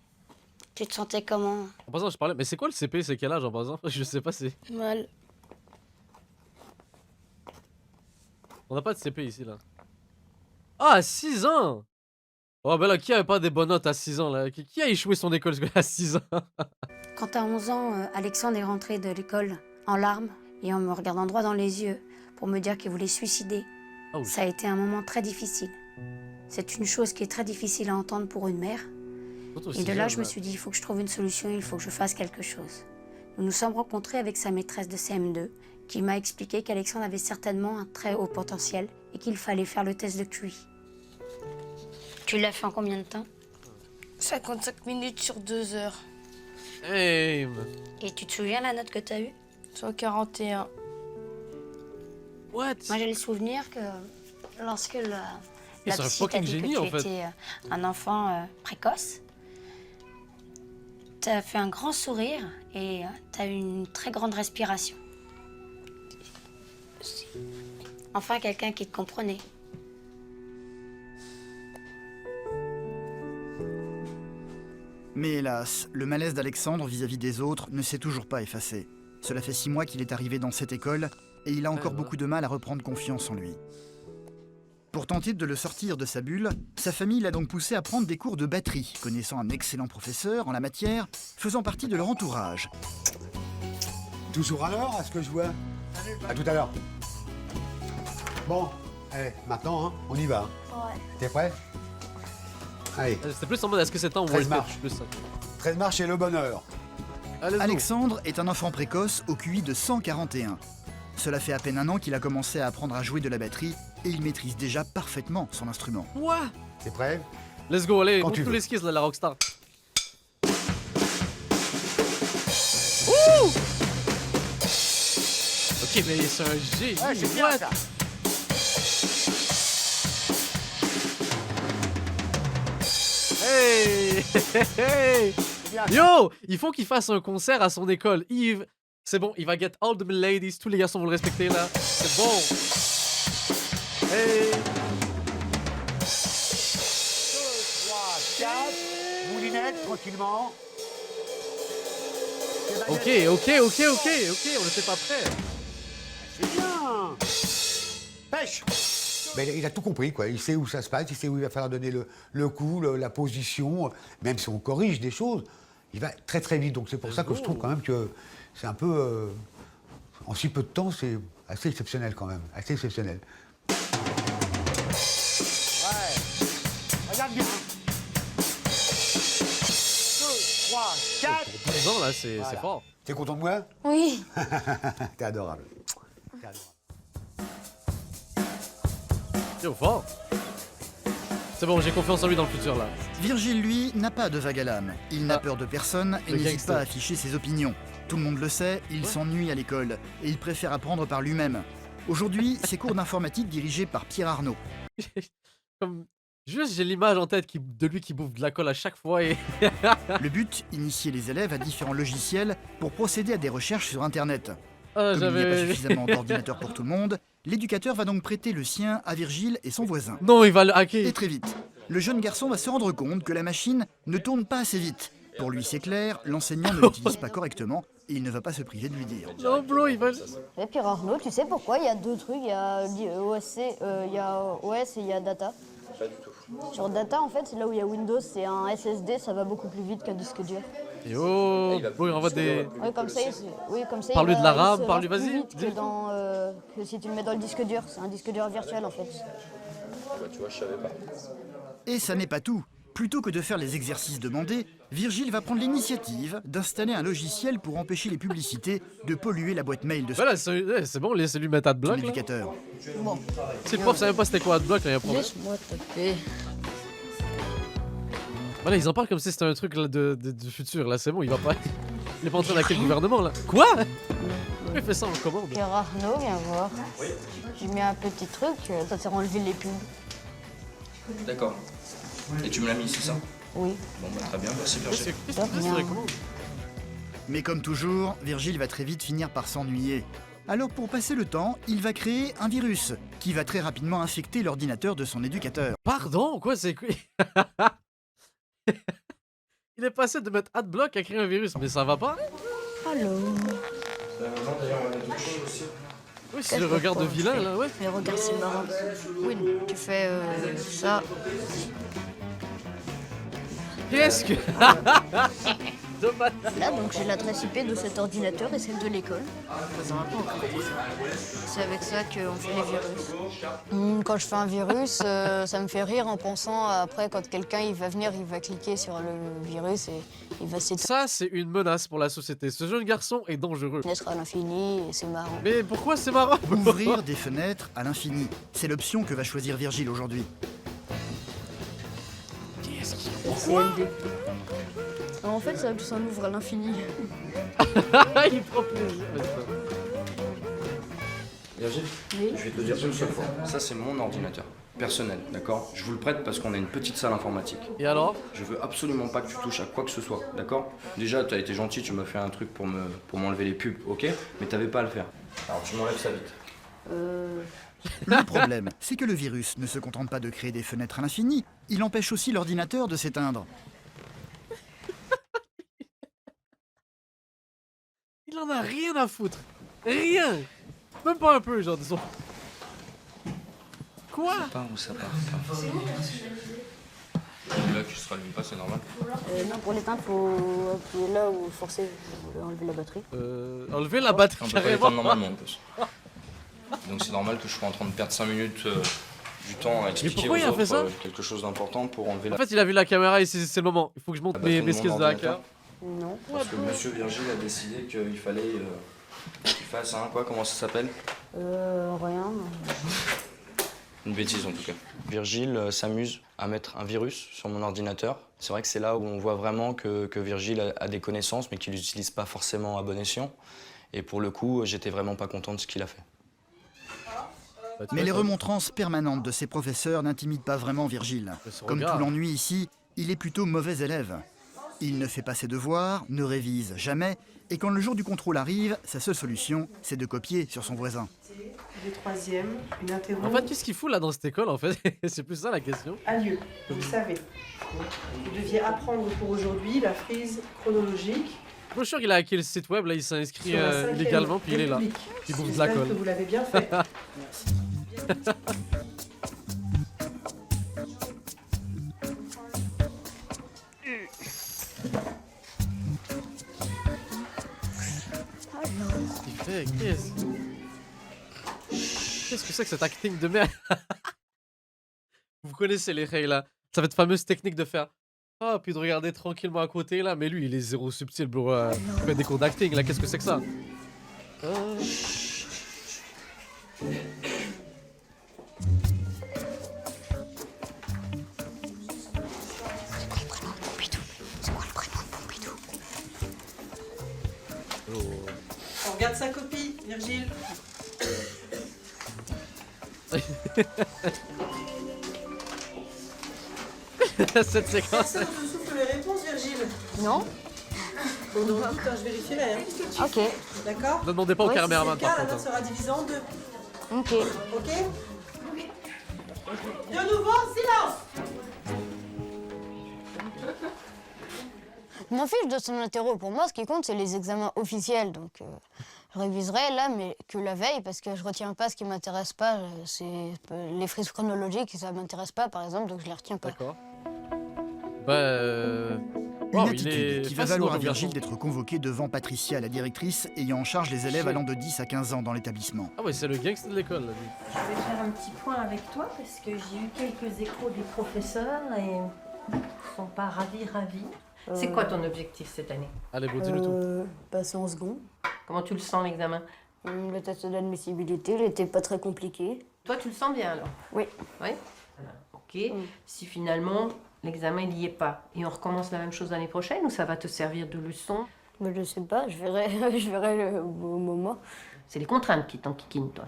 Speaker 5: Tu te sentais comment?
Speaker 1: En passant, je parlais... Mais c'est quoi le CP? C'est quel âge, en passant? Je sais pas, c'est...
Speaker 9: Mal.
Speaker 1: On n'a pas de CP ici, là. Ah, 6 ans! Oh, bah là, qui avait pas des bonnes notes à 6 ans, là? Qui a échoué son école à 6 ans?
Speaker 5: Quand à 11 ans, Alexandre est rentré de l'école en larmes et en me regardant droit dans les yeux pour me dire qu'il voulait se suicider,
Speaker 1: Oh,
Speaker 5: ça a été un moment très difficile. C'est une chose qui est très difficile à entendre pour une mère.
Speaker 1: surtout
Speaker 5: Et
Speaker 1: si
Speaker 5: de là,
Speaker 1: jeune,
Speaker 5: je me
Speaker 1: ouais.
Speaker 5: suis dit, il faut que je trouve une solution, il faut que je fasse quelque chose. Nous nous sommes rencontrés avec sa maîtresse de CM2 qui m'a expliqué qu'Alexandre avait certainement un très haut potentiel et qu'il fallait faire le test de QI. Tu l'as fait en combien de temps?
Speaker 9: 55 minutes sur 2 heures.
Speaker 1: Hey,
Speaker 5: Et tu te souviens la note que tu as eue?
Speaker 9: 141.
Speaker 1: what?
Speaker 5: Moi, j'ai le souvenir que lorsque la
Speaker 1: c'est un
Speaker 5: psy t'a
Speaker 1: fucking
Speaker 5: dit
Speaker 1: génie,
Speaker 5: que
Speaker 1: en
Speaker 5: tu
Speaker 1: fait.
Speaker 5: étais un enfant précoce, t'as fait un grand sourire et t'as eu une très grande respiration. Enfin, quelqu'un qui te comprenait.
Speaker 2: Mais hélas, le malaise d'Alexandre vis-à-vis des autres ne s'est toujours pas effacé. Cela fait 6 mois qu'il est arrivé dans cette école et il a encore
Speaker 1: voilà.
Speaker 2: beaucoup de mal à reprendre confiance en lui. Pour tenter de le sortir de sa bulle, sa famille l'a donc poussé à prendre des cours de batterie, connaissant un excellent professeur en la matière, faisant partie de leur entourage.
Speaker 11: Toujours à l'heure, à ce que je vois. À tout à l'heure. Bon, allez, maintenant, hein, on y va.
Speaker 9: Ouais.
Speaker 11: T'es prêt? Allez,
Speaker 1: C'était plus en mode, est-ce que c'est un
Speaker 11: 13
Speaker 1: wall
Speaker 11: marches.
Speaker 1: plus ça.
Speaker 11: 13 marches et le bonheur.
Speaker 1: Allez,
Speaker 2: Alexandre est un enfant précoce au QI de 141. Cela fait à peine un an qu'il a commencé à apprendre à jouer de la batterie et il maîtrise déjà parfaitement son instrument.
Speaker 1: Quoi?
Speaker 11: T'es prêt?
Speaker 1: Let's go, allez,
Speaker 11: Quand
Speaker 1: montre
Speaker 11: tu
Speaker 1: tous
Speaker 11: veux.
Speaker 1: les skills, là, la rockstar. Ouh! Ok, mais c'est un génie,
Speaker 11: Ouais, c'est bien
Speaker 1: what?
Speaker 11: ça.
Speaker 1: Hey! Hey!
Speaker 11: bien.
Speaker 1: Yo! Il faut qu'il fasse un concert à son école. Yves, c'est bon, il va get all the ladies. Tous les garçons vont le respecter là. C'est bon. Hey!
Speaker 11: 2, 3, 4. Moulinette, tranquillement.
Speaker 1: Ok, on n'était pas prêt.
Speaker 11: C'est bien. Pêche. Mais il a tout compris, quoi. Il sait où ça se passe, il sait où il va falloir donner le coup, la position. Même si on corrige des choses, il va très très vite. Donc c'est pour ça que je trouve quand même que c'est un peu... en si peu de temps, c'est assez exceptionnel quand même. Assez exceptionnel. Ouais. Regarde bien. 2, 3, 4.
Speaker 1: 6 ans là, c'est
Speaker 11: Voilà.
Speaker 1: fort.
Speaker 11: T'es content de moi?
Speaker 5: Oui.
Speaker 11: T'es adorable. T'es adorable.
Speaker 1: Yo, fort. C'est bon, j'ai confiance en lui dans le futur là.
Speaker 2: Virgile, lui, n'a pas de vague à l'âme. Il n'a peur de personne et
Speaker 1: le
Speaker 2: n'hésite
Speaker 1: gangster.
Speaker 2: pas à afficher ses opinions. Tout le monde le sait, il s'ennuie à l'école et il préfère apprendre par lui-même. Aujourd'hui, c'est cours d'informatique dirigés par Pierre Arnaud.
Speaker 1: Comme... Juste, j'ai l'image en tête de lui qui bouffe de la colle à chaque fois et...
Speaker 2: Le but, initier les élèves à différents logiciels pour procéder à des recherches sur Internet.
Speaker 1: Ah,
Speaker 2: Comme il n'y a pas
Speaker 1: j'avais...
Speaker 2: suffisamment d'ordinateurs pour tout le monde, l'éducateur va donc prêter le sien à Virgile et son voisin.
Speaker 1: Non, il va le hacker.
Speaker 2: Et très vite, le jeune garçon va se rendre compte que la machine ne tourne pas assez vite. Pour lui, c'est clair, l'enseignant ne l'utilise pas correctement et il ne va pas se priver de lui dire.
Speaker 1: Non, bro, il va...
Speaker 12: Et puis Arnaud, tu sais pourquoi il y a deux trucs, il y a OS et il y a Data.
Speaker 3: Pas du tout.
Speaker 12: Sur Data, en fait, c'est là où il y a Windows, c'est un SSD, ça va beaucoup plus vite qu'un disque dur.
Speaker 1: Yo, bro, il envoie des...
Speaker 12: Oui, comme ça,
Speaker 1: Parle-lui
Speaker 12: il
Speaker 1: de
Speaker 12: va-
Speaker 1: l'arabe,
Speaker 12: il se
Speaker 1: parle-lui,
Speaker 12: lance plus
Speaker 1: vas-y,
Speaker 12: vite
Speaker 1: dis.
Speaker 12: que si tu le mets dans le disque dur. C'est un disque dur virtuel, en fait.
Speaker 3: Bah, tu vois, je savais pas.
Speaker 2: Et ça n'est pas tout. Plutôt que de faire les exercices demandés, Virgile va prendre l'initiative d'installer un logiciel pour empêcher les publicités de polluer la boîte mail de son
Speaker 1: Voilà, c'est bon, laissez-lui mettre Adblock là.
Speaker 2: éducateur.
Speaker 12: Bon,
Speaker 1: Si le prof savait pas c'était quoi Adblock, là, il y a un problème.
Speaker 12: laisse-moi taper.
Speaker 1: Voilà, ils en parlent comme si c'était un truc là, du futur, là, c'est bon, il va pas... Il est pas en train d'hacker le gouvernement, là. Quoi? Il fait ça en commande.
Speaker 12: Pierre Arnaud, viens voir. J'ai mis un petit truc, ça sert à enlever les pubs.
Speaker 3: D'accord. Et tu me l'as mis, c'est ça?
Speaker 12: Oui.
Speaker 3: Bon, bah, très bien, merci Virgile.
Speaker 1: Qu'est-ce que c'est commande?
Speaker 2: Mais comme toujours, Virgile va très vite finir par s'ennuyer. Alors pour passer le temps, il va créer un virus qui va très rapidement infecter l'ordinateur de son éducateur.
Speaker 1: Pardon, quoi, c'est quoi? Il est passé de mettre Adblock à créer un virus, mais ça va pas?
Speaker 12: Allô.
Speaker 3: D'ailleurs, on a d'autres choses aussi.
Speaker 1: Oui, c'est le regard de vilain, là, ouais.
Speaker 12: Mais regarde, c'est marrant. Oui, tu fais ça.
Speaker 1: Qu'est-ce que... Dommage.
Speaker 12: Là, donc j'ai l'adresse IP de cet ordinateur et celle de l'école. Ça va pas encore fait ça. C'est avec ça qu'on fait les virus. Quand je fais un virus, ça me fait rire en pensant après quand quelqu'un il va venir, il va cliquer sur le virus et il va s'éteindre
Speaker 1: Ça, c'est une menace pour la société. Ce jeune garçon est dangereux.
Speaker 12: à l'infini et c'est marrant.
Speaker 1: Mais pourquoi c'est marrant?
Speaker 2: Ouvrir des fenêtres à l'infini. C'est l'option que va choisir Virgile aujourd'hui.
Speaker 12: CMD. En fait, ça ouvre à l'infini.
Speaker 1: Il prend plaisir.
Speaker 3: Virgile,
Speaker 12: Oui.
Speaker 3: je vais te dire une seule fois. Ça, c'est mon ordinateur personnel, d'accord? Je vous le prête parce qu'on a une petite salle informatique.
Speaker 1: Et alors?
Speaker 3: Je veux absolument pas que tu touches à quoi que ce soit, d'accord? Déjà, tu as été gentil, tu m'as fait un truc pour m'enlever les pubs, ok? Mais t'avais pas à le faire. Alors tu m'enlèves ça vite.
Speaker 2: Le problème, c'est que le virus ne se contente pas de créer des fenêtres à l'infini, il empêche aussi l'ordinateur de s'éteindre.
Speaker 1: Il en a rien à foutre. Rien. Même pas un peu, genre, disons. Quoi?
Speaker 3: Ça part ou ça part pas? Là, tu se rallumes pas, c'est normal.
Speaker 12: Non, pour l'éteindre, faut appuyer là ou forcer, enlever la batterie.
Speaker 1: Enlever la batterie
Speaker 3: On peut pas
Speaker 1: carrément.
Speaker 3: l'éteindre normalement en plus. Donc c'est normal que je sois en train de perdre 5 minutes du temps à expliquer
Speaker 1: pourquoi
Speaker 3: aux
Speaker 1: il a fait
Speaker 3: autres
Speaker 1: ça
Speaker 3: quelque chose d'important pour enlever
Speaker 1: En fait, il a vu la caméra et c'est le moment. Il faut que je monte
Speaker 3: la batterie
Speaker 1: mes
Speaker 3: de mon
Speaker 1: skills de
Speaker 3: ordinateur.
Speaker 1: hacker.
Speaker 12: Non.
Speaker 3: Parce que monsieur Virgile a décidé qu'il fallait qu'il fasse un quoi, comment ça s'appelle?
Speaker 12: Rien.
Speaker 3: Une bêtise en tout cas. Virgile s'amuse à mettre un virus sur mon ordinateur. C'est vrai que c'est là où on voit vraiment que Virgile a des connaissances mais qu'il n'utilise pas forcément à bon escient. Et pour le coup, j'étais vraiment pas content de ce qu'il a fait.
Speaker 2: Mais les remontrances permanentes de ses professeurs n'intimident pas vraiment Virgile. Comme tout l'ennui ici, il est plutôt mauvais élève. Il ne fait pas ses devoirs, ne révise jamais, et quand le jour du contrôle arrive, sa seule solution, c'est de copier sur son voisin.
Speaker 4: Le troisième, une interro
Speaker 1: En fait, qu'est-ce qu'il fout là dans cette école en fait? C'est plus ça la question.
Speaker 4: a lieu. Vous le savez. Vous deviez apprendre pour aujourd'hui la frise chronologique.
Speaker 1: Je suis sûr qu'il a hacké le site web, là il s'est inscrit
Speaker 4: sur la cinquième
Speaker 1: illégalement puis il est là.
Speaker 4: République.
Speaker 1: Il bouffe de la
Speaker 4: J'espère
Speaker 1: colle.
Speaker 4: que vous l'avez bien fait.
Speaker 1: Il fait qu'est-ce que c'est que cet acting de merde? Vous connaissez les règles là. Cette fameuse technique de faire Ah, puis de regarder tranquillement à côté là, mais lui il est zéro subtil, bro. Il fait des cours d'acting là, qu'est-ce que c'est que ça?
Speaker 4: On regarde sa copie, Virgile.
Speaker 1: Cette séquence.
Speaker 4: Personne ne te souffle les réponses, Virgile.
Speaker 12: Non?
Speaker 4: Bon, donc, attends, je vérifierai. Hein.
Speaker 12: Ok.
Speaker 4: D'accord?
Speaker 1: Ne demandez pas au
Speaker 12: Ouais,
Speaker 1: caméraman
Speaker 4: Si c'est le
Speaker 1: par
Speaker 4: cas, la
Speaker 1: contre.
Speaker 4: note sera divisée en deux.
Speaker 12: Ok.
Speaker 4: Ok? De nouveau, silence!
Speaker 12: Je m'en fiche de son interro. Pour moi, ce qui compte, c'est les examens officiels. Donc, je réviserai là, mais que la veille, parce que je retiens pas ce qui m'intéresse pas. C'est les frises chronologiques, ça m'intéresse pas, par exemple, donc je les retiens pas.
Speaker 1: D'accord. Bah.
Speaker 2: Une
Speaker 1: Wow, il
Speaker 2: attitude
Speaker 1: est
Speaker 2: qui va
Speaker 1: fascinant,
Speaker 2: valoir à
Speaker 1: le garçon.
Speaker 2: Virgile d'être convoqué devant Patricia, la directrice, ayant en charge les élèves allant de 10 à 15 ans dans l'établissement.
Speaker 1: Ah ouais, c'est le gangster de l'école là, lui.
Speaker 13: Je vais faire un petit point avec toi parce que j'ai eu quelques échos des professeurs et ils sont pas ravis. C'est quoi ton objectif cette année?
Speaker 1: Allez, bon, dis-le tout.
Speaker 12: Passer en second.
Speaker 13: Comment tu le sens l'examen?
Speaker 12: Le test d'admissibilité, il était pas très compliqué.
Speaker 13: Toi tu le sens bien alors?
Speaker 12: Oui.
Speaker 13: Oui? Ok. Si finalement l'examen il n'y est pas et on recommence la même chose l'année prochaine ou ça va te servir de leçon?
Speaker 12: Mais je sais pas, je verrai, je verrai au moment.
Speaker 13: C'est les contraintes qui t'enquiquinent toi.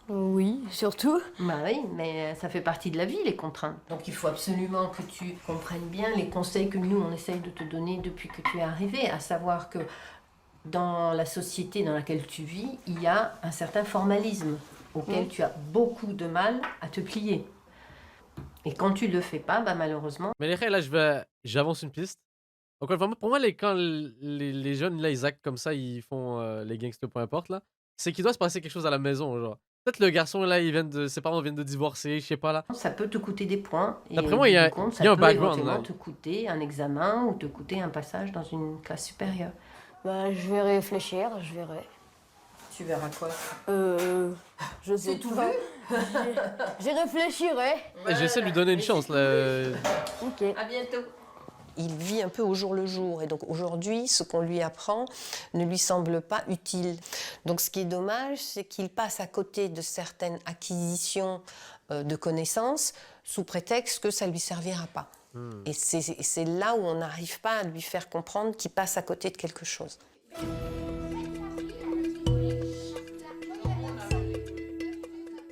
Speaker 12: Oui, surtout.
Speaker 13: Bah oui, mais ça fait partie de la vie, les contraintes. Donc il faut absolument que tu comprennes bien les conseils que nous, on essaye de te donner depuis que tu es arrivé, à savoir que dans la société dans laquelle tu vis, il y a un certain formalisme auquel tu as beaucoup de mal à te plier. Et quand tu le fais pas, bah malheureusement...
Speaker 1: Mais les gars, là, j'avance une piste. Donc, vraiment, pour moi, quand les jeunes, là, ils actent comme ça, ils font les gangsters, peu importe, là, c'est qu'il doit se passer quelque chose à la maison, genre. Peut-être le garçon, là, ses parents viennent de divorcer, je sais pas, là.
Speaker 13: Ça peut te coûter des points. Et
Speaker 1: D'après
Speaker 13: au
Speaker 1: moi, il y
Speaker 13: bout
Speaker 1: a
Speaker 13: du compte,
Speaker 1: il y a un
Speaker 13: ça peut
Speaker 1: background,
Speaker 13: éventuellement
Speaker 1: là.
Speaker 13: te coûter un examen ou te coûter un passage dans une classe supérieure.
Speaker 12: Bah, je vais réfléchir, je verrai.
Speaker 13: Tu verras quoi?
Speaker 12: Je sais tout. J'y réfléchirai.
Speaker 1: J'essaie de lui donner une chance, là.
Speaker 12: Ok.
Speaker 13: À bientôt.
Speaker 4: Il vit un peu au jour le jour et donc aujourd'hui, ce qu'on lui apprend ne lui semble pas utile. Donc ce qui est dommage, c'est qu'il passe à côté de certaines acquisitions de connaissances sous prétexte que ça ne lui servira pas. Et c'est là où on n'arrive pas à lui faire comprendre qu'il passe à côté de quelque chose.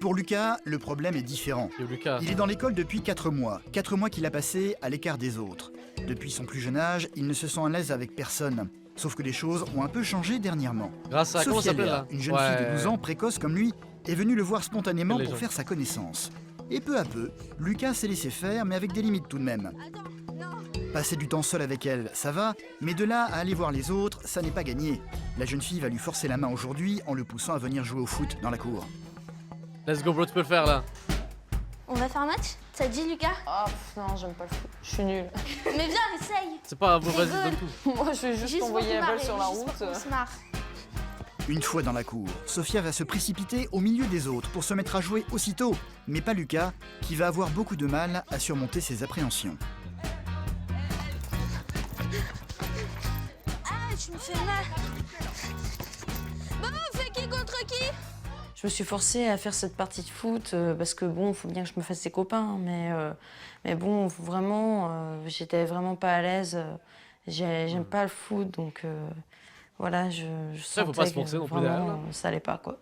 Speaker 2: Pour Lucas, le problème est différent. Il est dans l'école depuis 4 mois. 4 mois qu'il a passé à l'écart des autres. Depuis son plus jeune âge, il ne se sent à l'aise avec personne. Sauf que les choses ont un peu changé dernièrement.
Speaker 1: Grâce à... Comment ça
Speaker 2: Sophia
Speaker 1: s'appelle,
Speaker 2: Léa,
Speaker 1: là?
Speaker 2: une jeune fille de 12 ans, précoce comme lui, est venue le voir spontanément pour faire sa connaissance. Et peu à peu, Lucas s'est laissé faire, mais avec des limites tout de même. Passer du temps seul avec elle, ça va, mais de là à aller voir les autres, ça n'est pas gagné. La jeune fille va lui forcer la main aujourd'hui en le poussant à venir jouer au foot dans la cour.
Speaker 1: Let's go, bro, tu peux le faire, là.
Speaker 9: On va faire un match? Ça te dit, Lucas?
Speaker 7: Ah non, j'aime pas le foot. Je suis nulle.
Speaker 9: Mais viens, essaye!
Speaker 1: C'est pas grave, vas-y,
Speaker 9: Rigole.
Speaker 1: donne tout.
Speaker 7: Moi, je vais juste
Speaker 9: pour
Speaker 7: envoyer
Speaker 9: te
Speaker 7: la balle
Speaker 9: marrer,
Speaker 7: sur la
Speaker 9: juste
Speaker 7: route.
Speaker 9: pour qu'on se marre.
Speaker 2: Une fois dans la cour, Sophia va se précipiter au milieu des autres pour se mettre à jouer aussitôt, mais pas Lucas, qui va avoir beaucoup de mal à surmonter ses appréhensions.
Speaker 9: Ah, tu me fais mal! Bon, on fait qui contre qui?
Speaker 7: Je me suis forcée à faire cette partie de foot parce que bon, il faut bien que je me fasse des copains, mais bon, vraiment, j'étais vraiment pas à l'aise. J'aime pas le foot, donc voilà, je sentais
Speaker 1: faut pas se
Speaker 7: que
Speaker 1: forcer non plus
Speaker 7: vraiment,
Speaker 1: derrière, là.
Speaker 7: ça allait pas, quoi.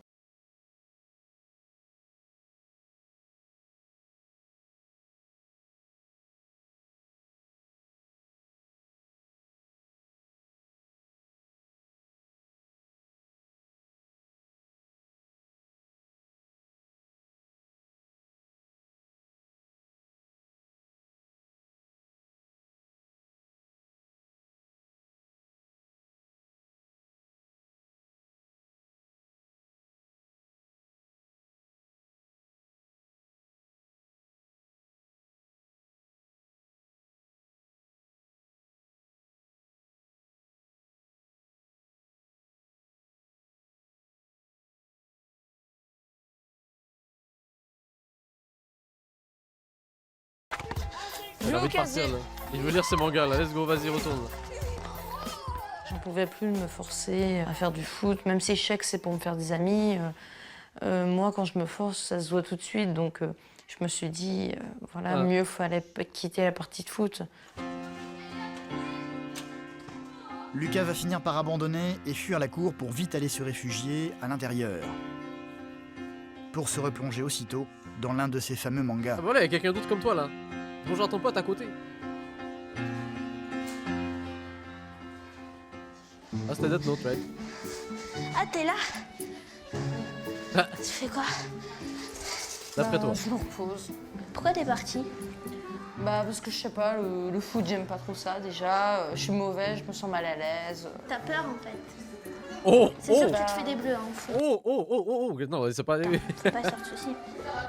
Speaker 1: J'ai envie de partir, là. Il veut lire ses mangas là, let's go, vas-y, retourne.
Speaker 7: J'en pouvais plus de me forcer à faire du foot, même si je sais que c'est pour me faire des amis. Moi, quand je me force, ça se voit tout de suite. Donc, je me suis dit, voilà, mieux fallait quitter la partie de foot.
Speaker 2: Lucas va finir par abandonner et fuir la cour pour vite aller se réfugier à l'intérieur. Pour se replonger aussitôt dans l'un de ses fameux mangas.
Speaker 1: Ah voilà, il y a quelqu'un d'autre comme toi là. Bonjour à ton pote à côté. Ah, c'était Death Note, right?
Speaker 9: Ah, t'es là?
Speaker 1: Ah.
Speaker 9: Tu fais quoi?
Speaker 1: D'après toi.
Speaker 7: Je me repose.
Speaker 9: Pourquoi t'es parti?
Speaker 7: Bah parce que je sais pas, le foot j'aime pas trop ça déjà, je suis mauvaise, je me sens mal à l'aise.
Speaker 9: T'as peur en fait.
Speaker 1: Oh!
Speaker 9: C'est sûr que tu te fais des bleus hein, au foot.
Speaker 1: Oh! Non, c'est pas...
Speaker 9: Pas sûr de souci.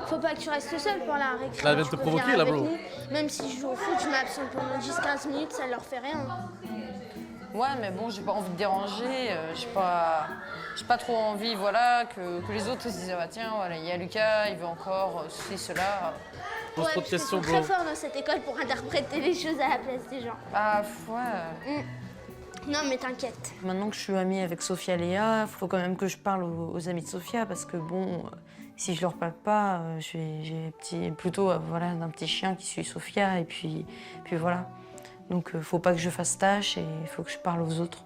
Speaker 9: Faut pas que tu restes seul pour la récré.
Speaker 1: Là, elle vient de te provoquer là, bro.
Speaker 9: Même si je joue au foot, je m'absente pendant 10-15 minutes, ça leur fait rien.
Speaker 7: Ouais mais bon, j'ai pas envie de déranger, j'ai pas trop envie, voilà, que les autres se disent ah bah tiens, voilà, il y a Lucas, il veut encore ceci, cela.
Speaker 1: Pose trop de questions,
Speaker 9: bro. Très fort dans cette école pour interpréter les choses à la place des gens.
Speaker 7: Ah ouais.
Speaker 9: Non mais t'inquiète.
Speaker 7: Maintenant que je suis amie avec Sophia Léa, il faut quand même que je parle aux amis de Sophia parce que bon, si je leur parle pas, j'ai plutôt voilà, un petit chien qui suit Sophia et puis voilà. Donc faut pas que je fasse tâche et il faut que je parle aux autres.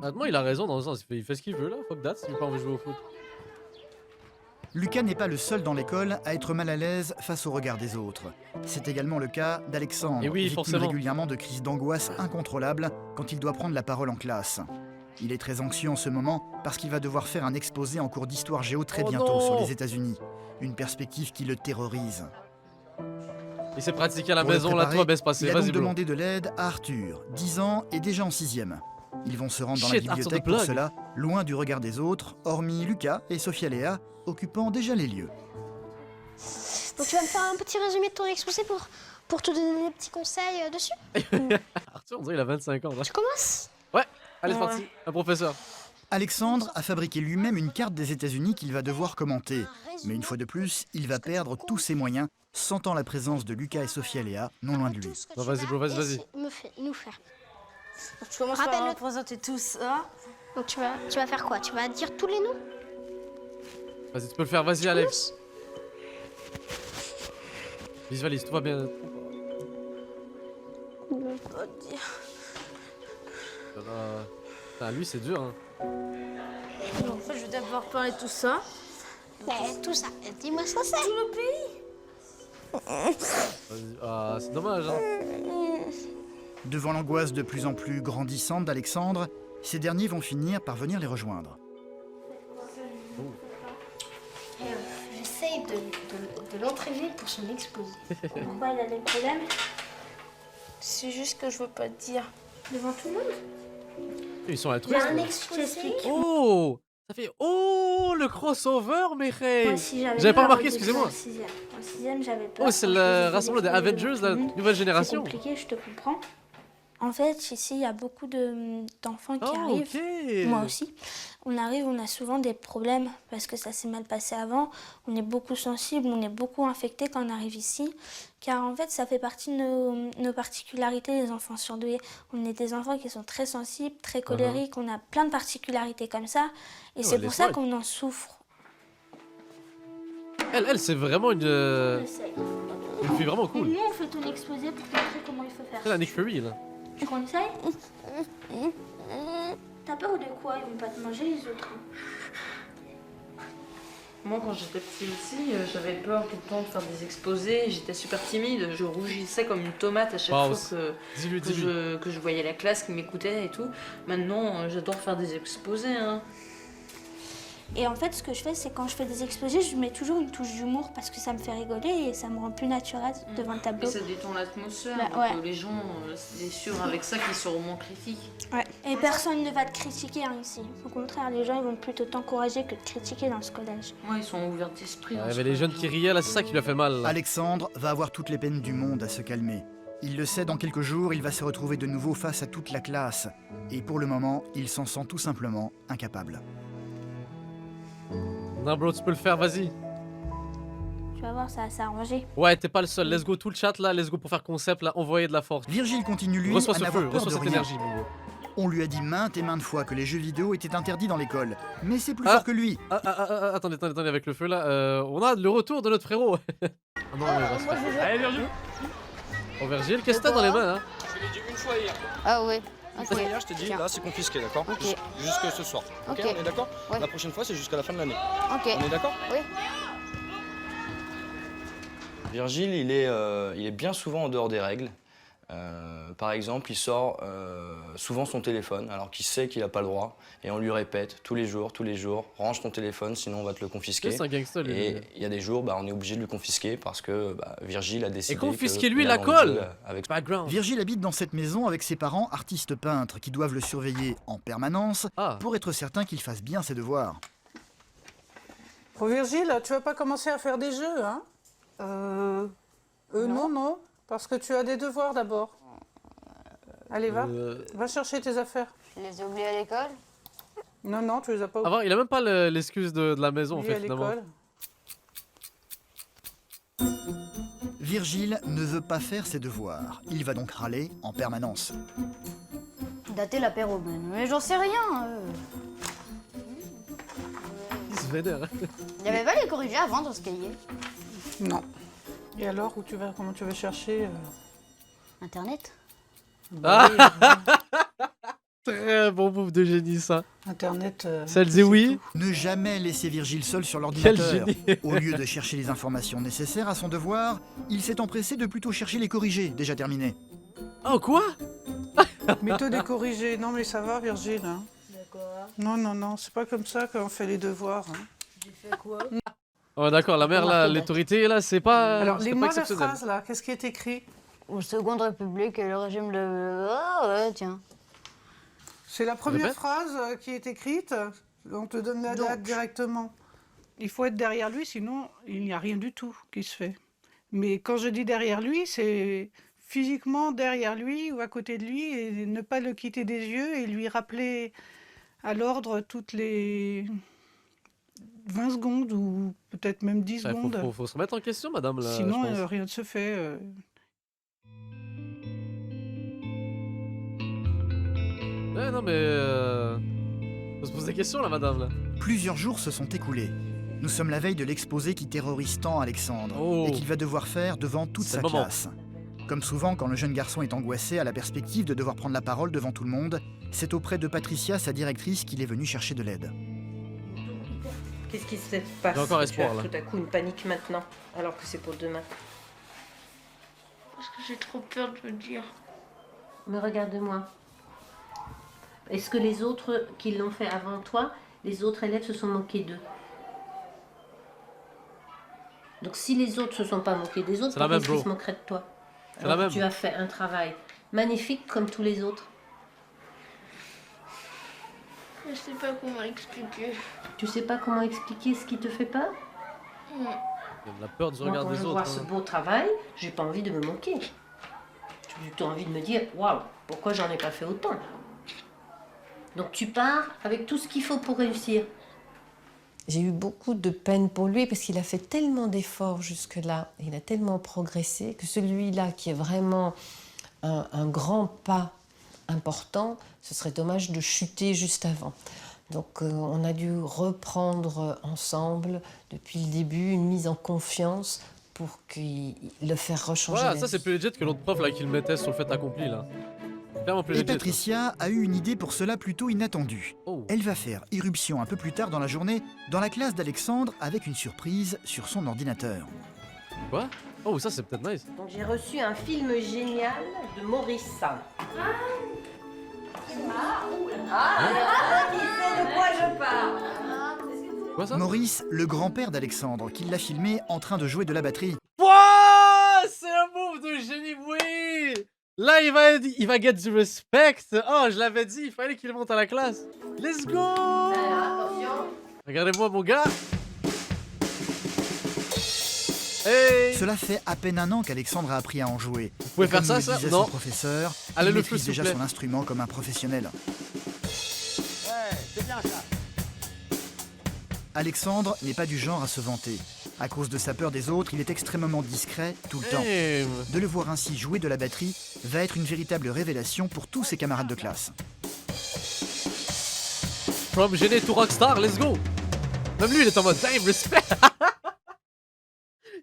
Speaker 1: Honnêtement, il a raison dans le sens, il fait ce qu'il veut là, fuck that, s'il veut pas envie de jouer au foot.
Speaker 2: Lucas n'est pas le seul dans l'école à être mal à l'aise face au regard des autres. C'est également le cas d'Alexandre, victime régulièrement de crises d'angoisse incontrôlables quand il doit prendre la parole en classe. Il est très anxieux en ce moment parce qu'il va devoir faire un exposé en cours d'histoire géo très bientôt sur les États-Unis. Une perspective qui le terrorise.
Speaker 1: Il s'est pratiqué à la maison, là tout va bien se passer,
Speaker 2: il a
Speaker 1: vas-y
Speaker 2: donc
Speaker 1: bro.
Speaker 2: demandé de l'aide à Arthur, 10 ans et déjà en 6e. Ils vont se rendre dans la bibliothèque pour cela, loin du regard des autres, hormis Lucas et Sophia Léa, occupant déjà les lieux.
Speaker 9: Donc tu vas me faire un petit résumé de ton exposé pour te donner des petits conseils dessus.
Speaker 1: Arthur, on dirait qu'il a 25 ans. Là.
Speaker 9: Tu commences?
Speaker 1: Ouais, allez c'est parti, un professeur.
Speaker 2: Alexandre a fabriqué lui-même une carte des États-Unis qu'il va devoir commenter. Mais une fois de plus, il va perdre tous ses moyens, sentant la présence de Lucas et Sophia Léa non loin de lui.
Speaker 1: Non, vas-y bro, vas-y.
Speaker 9: Nous faire.
Speaker 12: Donc, tu commences par représenter tout ça.
Speaker 9: Donc tu vas faire quoi? Tu vas dire tous les noms?
Speaker 1: Vas-y, tu peux le faire, vas-y Alex. Visualise, tout va bien. Putain, lui c'est dur hein.
Speaker 12: En fait, je vais d'abord parler de tout ça.
Speaker 9: Tout ça. Dis-moi ce que c'est.
Speaker 12: Tout le pays.
Speaker 1: Ah, c'est dommage hein.
Speaker 2: Devant l'angoisse de plus en plus grandissante d'Alexandre, ces derniers vont finir par venir les rejoindre.
Speaker 9: J'essaye de l'entraîner pour son exposé.
Speaker 12: Pourquoi il a des problèmes?
Speaker 8: C'est juste que je veux pas te dire.
Speaker 9: Devant tout le monde?
Speaker 1: Ils sont
Speaker 9: Il y a un
Speaker 1: altruistes.
Speaker 9: exposé.
Speaker 1: Oh! Ça fait oh le crossover mes frères.
Speaker 9: Moi aussi,
Speaker 1: J'avais pas remarqué, excusez-moi.
Speaker 9: En 6e, j'avais peur.
Speaker 1: Oh, c'est le rassemblement des Avengers, la nouvelle génération.
Speaker 9: C'est compliqué, je te comprends. En fait, ici, il y a beaucoup d'enfants qui arrivent.
Speaker 1: Ok.
Speaker 9: Moi aussi. On arrive, on a souvent des problèmes parce que ça s'est mal passé avant. On est beaucoup sensible, on est beaucoup infecté quand on arrive ici. Car en fait, ça fait partie de nos particularités, les enfants surdoués. On est des enfants qui sont très sensibles, très colériques. On a plein de particularités comme ça. Et c'est pour ça qu'on en souffre.
Speaker 1: Elle c'est vraiment une fille vraiment cool.
Speaker 9: Nous, on fait ton exposé pour te montrer comment il faut faire.
Speaker 1: C'est la Nick Fury là.
Speaker 9: Tu conseilles? T'as peur de quoi? Ils vont pas te manger les autres.
Speaker 7: Moi, quand j'étais petite aussi, j'avais peur tout le temps de faire des exposés. J'étais super timide. Je rougissais comme une tomate à chaque fois que je voyais la classe qui m'écoutait et tout. Maintenant, j'adore faire des exposés. Hein.
Speaker 9: Et en fait, ce que je fais, c'est quand je fais des exposés, je mets toujours une touche d'humour parce que ça me fait rigoler et ça me rend plus naturel devant le tableau.
Speaker 7: Et ça détend l'atmosphère.
Speaker 9: Ouais.
Speaker 7: Les gens, c'est sûr avec ça qu'ils seront moins critiques.
Speaker 9: Ouais. Et personne ne va te critiquer hein, ici. Au contraire, les gens ils vont plutôt t'encourager que te critiquer dans ce collège.
Speaker 7: Ouais, ils sont ouverts d'esprit.
Speaker 1: Il y avait les jeunes qui riaient là, c'est ça qui lui a fait mal. Là.
Speaker 2: Alexandre va avoir toutes les peines du monde à se calmer. Il le sait, dans quelques jours, il va se retrouver de nouveau face à toute la classe. Et pour le moment, il s'en sent tout simplement incapable.
Speaker 1: Non bro, tu peux le faire, vas-y.
Speaker 9: Tu vas voir, ça va s'arranger.
Speaker 1: Ouais, t'es pas le seul. Let's go tout le chat là, let's go pour faire concept là, envoyer de la force.
Speaker 2: Virgile continue lui
Speaker 1: Reçois
Speaker 2: à
Speaker 1: ce
Speaker 2: n'avoir
Speaker 1: feu,
Speaker 2: peur
Speaker 1: reçois
Speaker 2: de
Speaker 1: cette
Speaker 2: rien.
Speaker 1: énergie, mon gars.
Speaker 2: On lui a dit maintes et maintes fois que les jeux vidéo étaient interdits dans l'école. Mais c'est plus fort que lui.
Speaker 1: Attendez, avec le feu là. On a le retour de notre frérot. Ah non, il va se faire. Allez, Virgile. Oh, Virgile, qu'est-ce que t'as dans les mains hein?
Speaker 3: Je l'ai dit une fois hier.
Speaker 12: Ah ouais.
Speaker 3: Une fois hier, je t'ai dit, là, c'est confisqué, d'accord?
Speaker 12: Ok.
Speaker 3: Jusque ce soir. Ok,
Speaker 12: Ok.
Speaker 3: on est d'accord?
Speaker 12: Ouais.
Speaker 3: La prochaine fois, c'est jusqu'à la fin de l'année.
Speaker 12: Ok.
Speaker 3: On est d'accord?
Speaker 12: Oui.
Speaker 3: Virgile, il est bien souvent en dehors des règles. Par exemple, il sort souvent son téléphone alors qu'il sait qu'il n'a pas le droit et on lui répète tous les jours, range ton téléphone sinon on va te le confisquer.
Speaker 1: C'est un gangster, lui.
Speaker 3: Et il y a des jours, on est obligé de le confisquer parce que Virgile a décidé.
Speaker 1: Et confisquez-lui
Speaker 3: qu'il
Speaker 1: la
Speaker 3: allait en
Speaker 1: colle
Speaker 3: jeu avec...
Speaker 1: Background.
Speaker 2: Virgile habite dans cette maison avec ses parents artistes peintres qui doivent le surveiller en permanence pour être certain qu'il fasse bien ses devoirs.
Speaker 14: Oh Virgile, tu vas pas commencer à faire des jeux, hein? Non, parce que tu as des devoirs d'abord. Allez, va chercher tes affaires.
Speaker 12: Je les ai oubliés à l'école?
Speaker 14: Non, tu les as pas oubliés.
Speaker 1: Avant, il a même pas l'excuse de la maison en fait,
Speaker 14: à
Speaker 1: finalement.
Speaker 14: l'école.
Speaker 2: Virgile ne veut pas faire ses devoirs. Il va donc râler en permanence.
Speaker 12: Dater l'apéro, mais j'en sais rien.
Speaker 1: Il se vénère.
Speaker 12: Il y avait pas les corrigés avant dans ce cahier?
Speaker 14: Non. Et alors, comment tu vas chercher
Speaker 12: Internet?
Speaker 1: Très bon move de génie ça.
Speaker 14: Internet.
Speaker 1: Ça le dit oui.
Speaker 2: Ne jamais laisser Virgile seul sur
Speaker 1: Quel
Speaker 2: l'ordinateur.
Speaker 1: génie.
Speaker 2: Au lieu de chercher les informations nécessaires à son devoir, il s'est empressé de plutôt chercher les corrigés, déjà terminés.
Speaker 1: Oh quoi?
Speaker 14: Méthode et corrigée. Non mais ça va Virgile. Hein.
Speaker 12: D'accord.
Speaker 14: Non, c'est pas comme ça qu'on fait les devoirs. Hein.
Speaker 12: J'ai fait quoi?
Speaker 1: Oh d'accord, la mère là, l'autorité là, c'est pas.
Speaker 14: Alors,
Speaker 1: c'est
Speaker 14: lis-moi
Speaker 1: pas
Speaker 14: la
Speaker 1: exceptionnel.
Speaker 14: phrase là, qu'est-ce qui est écrit?
Speaker 12: Au Seconde République et le régime de... Ah ouais, tiens.
Speaker 14: C'est la première
Speaker 1: Répète.
Speaker 14: phrase qui est écrite. On te donne la date directement. Il faut être derrière lui, sinon il n'y a rien du tout qui se fait. Mais quand je dis derrière lui, c'est physiquement derrière lui ou à côté de lui et ne pas le quitter des yeux et lui rappeler à l'ordre toutes les 20 secondes ou peut-être même 10
Speaker 1: Ouais,
Speaker 14: secondes.
Speaker 1: faut se remettre en question, madame. Là,
Speaker 14: Sinon,
Speaker 1: je pense.
Speaker 14: rien ne se fait.
Speaker 1: Ouais, non, mais. Faut se poser des questions là, madame. Là.
Speaker 2: Plusieurs jours se sont écoulés. Nous sommes la veille de l'exposé qui terrorise tant Alexandre et qu'il va devoir faire devant toute
Speaker 1: C'est
Speaker 2: sa
Speaker 1: le moment.
Speaker 2: classe. Comme souvent, quand le jeune garçon est angoissé à la perspective de devoir prendre la parole devant tout le monde, c'est auprès de Patricia, sa directrice, qu'il est venu chercher de l'aide.
Speaker 13: Qu'est-ce qui se passe?
Speaker 1: J'ai encore
Speaker 13: que
Speaker 1: espoir,
Speaker 13: tu as
Speaker 1: là.
Speaker 13: tout à coup une panique maintenant, alors que c'est pour demain.
Speaker 8: Parce que j'ai trop peur de le dire.
Speaker 13: Mais regarde-moi. Est-ce que les autres qui l'ont fait avant toi, les autres élèves se sont moqués d'eux? Donc si les autres se sont pas moqués des autres,
Speaker 1: C'est la
Speaker 13: pourquoi
Speaker 1: même,
Speaker 13: est-ce qu'ils
Speaker 1: bro.
Speaker 13: se moqueraient de toi?
Speaker 1: C'est la
Speaker 13: Alors que
Speaker 1: même.
Speaker 13: tu as fait un travail magnifique comme tous les autres.
Speaker 8: Je sais pas comment expliquer.
Speaker 13: Tu sais pas comment expliquer ce qui te fait peur?
Speaker 8: Non.
Speaker 1: Il y a de la peur du
Speaker 13: Moi,
Speaker 1: regard
Speaker 13: quand
Speaker 1: des
Speaker 13: je
Speaker 1: autres.
Speaker 13: vois ce
Speaker 1: hein.
Speaker 13: beau travail, j'ai pas envie de me moquer. J'ai plutôt envie de me dire, waouh, pourquoi j'en ai pas fait autant? Donc tu pars avec tout ce qu'il faut pour réussir.
Speaker 15: J'ai eu beaucoup de peine pour lui parce qu'il a fait tellement d'efforts jusque-là, il a tellement progressé que celui-là qui est vraiment un grand pas important, ce serait dommage de chuter juste avant. Donc on a dû reprendre ensemble depuis le début une mise en confiance pour le faire rechanger.
Speaker 1: Voilà,
Speaker 15: la
Speaker 1: ça
Speaker 15: vie.
Speaker 1: c'est plus legit que l'autre prof là qui le mettait sur le fait accompli là. Clairement plus
Speaker 2: Et
Speaker 1: legit. là.
Speaker 2: Patricia a eu une idée pour cela plutôt inattendue.
Speaker 1: Oh.
Speaker 2: Elle va faire irruption un peu plus tard dans la journée dans la classe d'Alexandre avec une surprise sur son ordinateur.
Speaker 1: Quoi? Oh, ça c'est peut-être nice.
Speaker 13: Donc j'ai reçu un film génial de Maurice. Qui sait de quoi je parle?
Speaker 1: Quoi ça?
Speaker 2: Maurice, le grand-père d'Alexandre, qui l'a filmé en train de jouer de la batterie.
Speaker 1: Wouah, c'est un move de génie, oui. Là, il va get du respect. Oh, je l'avais dit, il fallait qu'il monte à la classe. Let's go.
Speaker 13: Attention.
Speaker 1: Regardez-moi, mon gars. Hey.
Speaker 2: Cela fait à peine un an qu'Alexandre a appris à en jouer.
Speaker 1: Vous pouvez
Speaker 2: Et
Speaker 1: faire
Speaker 2: comme
Speaker 1: ça,
Speaker 2: nous le
Speaker 1: ça?
Speaker 2: disait
Speaker 1: Non.
Speaker 2: son professeur,
Speaker 1: Allez,
Speaker 2: il
Speaker 1: le feu,
Speaker 2: maîtrise
Speaker 1: s'il vous
Speaker 2: déjà
Speaker 1: plaît.
Speaker 2: son instrument comme un professionnel.
Speaker 11: Ouais, c'est bien ça.
Speaker 2: Alexandre n'est pas du genre à se vanter. À cause de sa peur des autres, il est extrêmement discret tout le temps. De le voir ainsi jouer de la batterie va être une véritable révélation pour tous ses camarades de classe.
Speaker 1: From gêné to rockstar, let's go! Même lui, il est en mode damn, respect!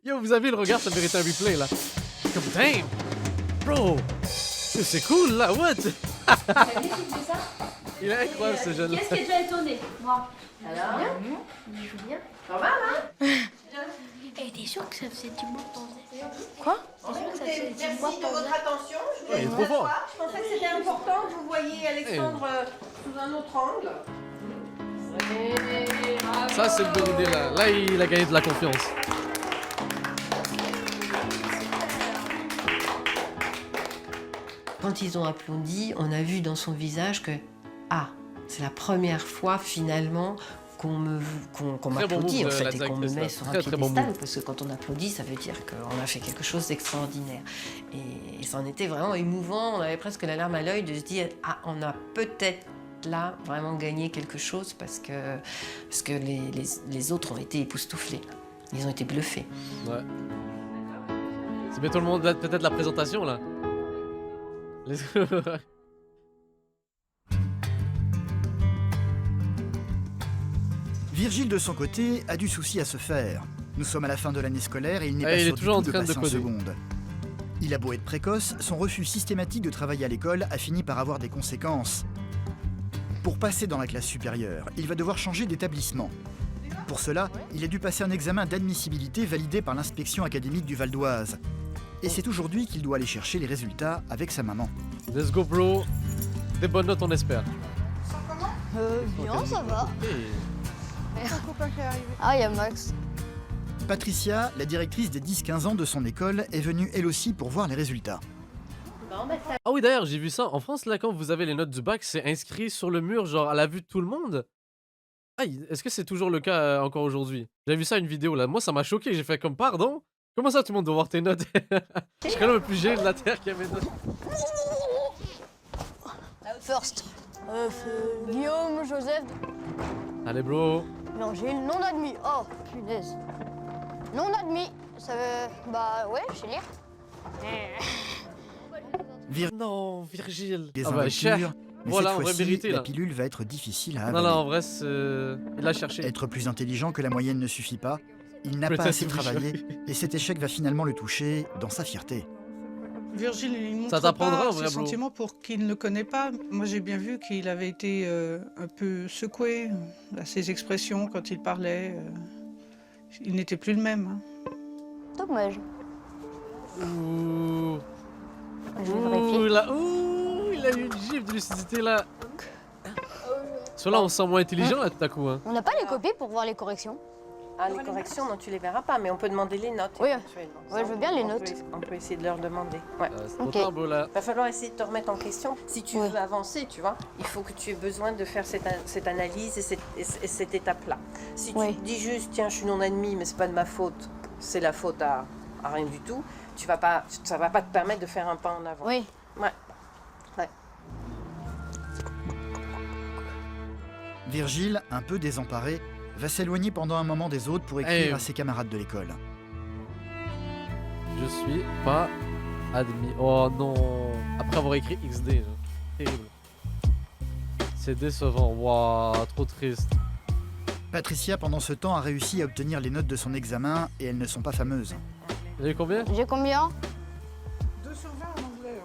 Speaker 1: Yo, vous avez le regard, ça mérite un replay là. Comme damn! Bro! C'est cool là, what? Il est incroyable ce jeune là.
Speaker 10: Qu'est-ce qui est déjà étonné? Moi.
Speaker 13: Alors,
Speaker 10: Il joue bien.
Speaker 13: pas mal, hein?
Speaker 10: Et t'es sûr que ça faisait du bon temps?
Speaker 4: Quoi?
Speaker 10: Merci
Speaker 4: de votre attention.
Speaker 1: Ouais, il est trop fort.
Speaker 4: Je pensais que c'était important que vous voyiez Alexandre sous un autre angle.
Speaker 1: Ça, c'est une bonne idée là. Là, il a gagné de la confiance.
Speaker 15: Quand ils ont applaudi, on a vu dans son visage que ah, c'est la première fois finalement qu'on m'applaudit en fait et qu'on me met sur un piédestal parce que quand on applaudit, ça veut dire qu'on a fait quelque chose d'extraordinaire. Et ça en était vraiment émouvant. On avait presque la larme à l'œil de se dire ah, on a peut-être là vraiment gagné quelque chose parce que les autres ont été époustouflés. Ils ont été bluffés.
Speaker 1: Ouais. C'est bientôt le moment peut-être la présentation là.
Speaker 2: Virgile, de son côté, a du souci à se faire. Nous sommes à la fin de l'année scolaire et il n'est pas sûr
Speaker 1: toujours en
Speaker 2: du tout
Speaker 1: train
Speaker 2: de
Speaker 1: de
Speaker 2: passer en
Speaker 1: coder.
Speaker 2: seconde. Il a beau être précoce, son refus systématique de travailler à l'école a fini par avoir des conséquences. Pour passer dans la classe supérieure, il va devoir changer d'établissement. Pour cela, il a dû passer un examen d'admissibilité validé par l'inspection académique du Val d'Oise. Et c'est aujourd'hui qu'il doit aller chercher les résultats avec sa maman.
Speaker 1: Let's go bro. Des bonnes notes on espère.
Speaker 12: Bien, ça va.
Speaker 14: Un copain qui est arrivé.
Speaker 12: Ah, il y a Max.
Speaker 2: Patricia, la directrice des 10-15 ans de son école, est venue elle aussi pour voir les résultats.
Speaker 1: Ah oui d'ailleurs j'ai vu ça. En France là quand vous avez les notes du bac c'est inscrit sur le mur genre à la vue de tout le monde. Ah, est-ce que c'est toujours le cas encore aujourd'hui? J'avais vu ça une vidéo là. Moi ça m'a choqué. J'ai fait comme pardon? Comment ça tout le monde doit voir tes notes? Je suis quand même le plus gêné de la terre qui a mes notes.
Speaker 12: First. Guillaume, Joseph.
Speaker 1: Allez bro.
Speaker 12: Non, j'ai le non admis. Oh, punaise. Non admis. Ça veut... Bah ouais, je sais lire.
Speaker 1: Non, Virgile.
Speaker 2: Les
Speaker 1: Ah bah,
Speaker 2: invitures,
Speaker 1: cher.
Speaker 2: mais
Speaker 1: Voilà,
Speaker 2: cette
Speaker 1: en vrai
Speaker 2: fois-ci,
Speaker 1: mérité
Speaker 2: la
Speaker 1: là.
Speaker 2: pilule va être difficile à
Speaker 1: Non,
Speaker 2: avaler.
Speaker 1: non, en vrai, il l'a cherché.
Speaker 2: Être plus intelligent que la moyenne ne suffit pas. Il n'a pas
Speaker 1: Peut-être
Speaker 2: assez
Speaker 1: c'est
Speaker 2: travaillé
Speaker 1: plus
Speaker 2: et cet échec va finalement le toucher dans sa fierté.
Speaker 14: Virgile, il montre
Speaker 1: Ça t'apprendra,
Speaker 14: pas
Speaker 1: en vrai,
Speaker 14: ses
Speaker 1: bro.
Speaker 14: sentiments pour qui ne le connaît pas. Moi, j'ai bien vu qu'il avait été un peu secoué à ses expressions quand il parlait. Il n'était plus le même. Hein.
Speaker 12: Dommage.
Speaker 1: Ouh.
Speaker 12: Je vais vérifier.
Speaker 1: Ouh, là. Ouh, il a eu une gifle de lucidité là. Ceux-là, on se sent moins intelligent là tout à coup. Hein.
Speaker 12: On n'a pas les copies pour voir les corrections?
Speaker 15: Ah, les corrections, non, tu les verras pas, mais on peut demander les notes.
Speaker 12: Oui,
Speaker 15: éventuellement.
Speaker 12: ouais, je veux bien les notes.
Speaker 15: On peut essayer de leur demander. Ouais.
Speaker 1: C'est trop tard, bro, là.
Speaker 15: Va falloir essayer de te remettre en question. Si tu veux avancer, tu vois, il faut que tu aies besoin de faire cette analyse et cette étape-là. Si tu te dis juste, tiens, je suis non admis, mais c'est pas de ma faute, c'est la faute à rien du tout, ça va pas te permettre de faire un pas en avant.
Speaker 12: Oui.
Speaker 15: Ouais. Ouais.
Speaker 2: Virgile, un peu désemparé, va s'éloigner pendant un moment des autres pour écrire à ses camarades de l'école.
Speaker 1: Je suis pas admis. Oh non. Après avoir écrit XD, genre. Terrible. C'est décevant. Waouh, trop triste.
Speaker 2: Patricia, pendant ce temps, a réussi à obtenir les notes de son examen et elles ne sont pas fameuses.
Speaker 1: Vous avez combien?
Speaker 12: J'ai combien?
Speaker 14: 2 sur 20 en anglais.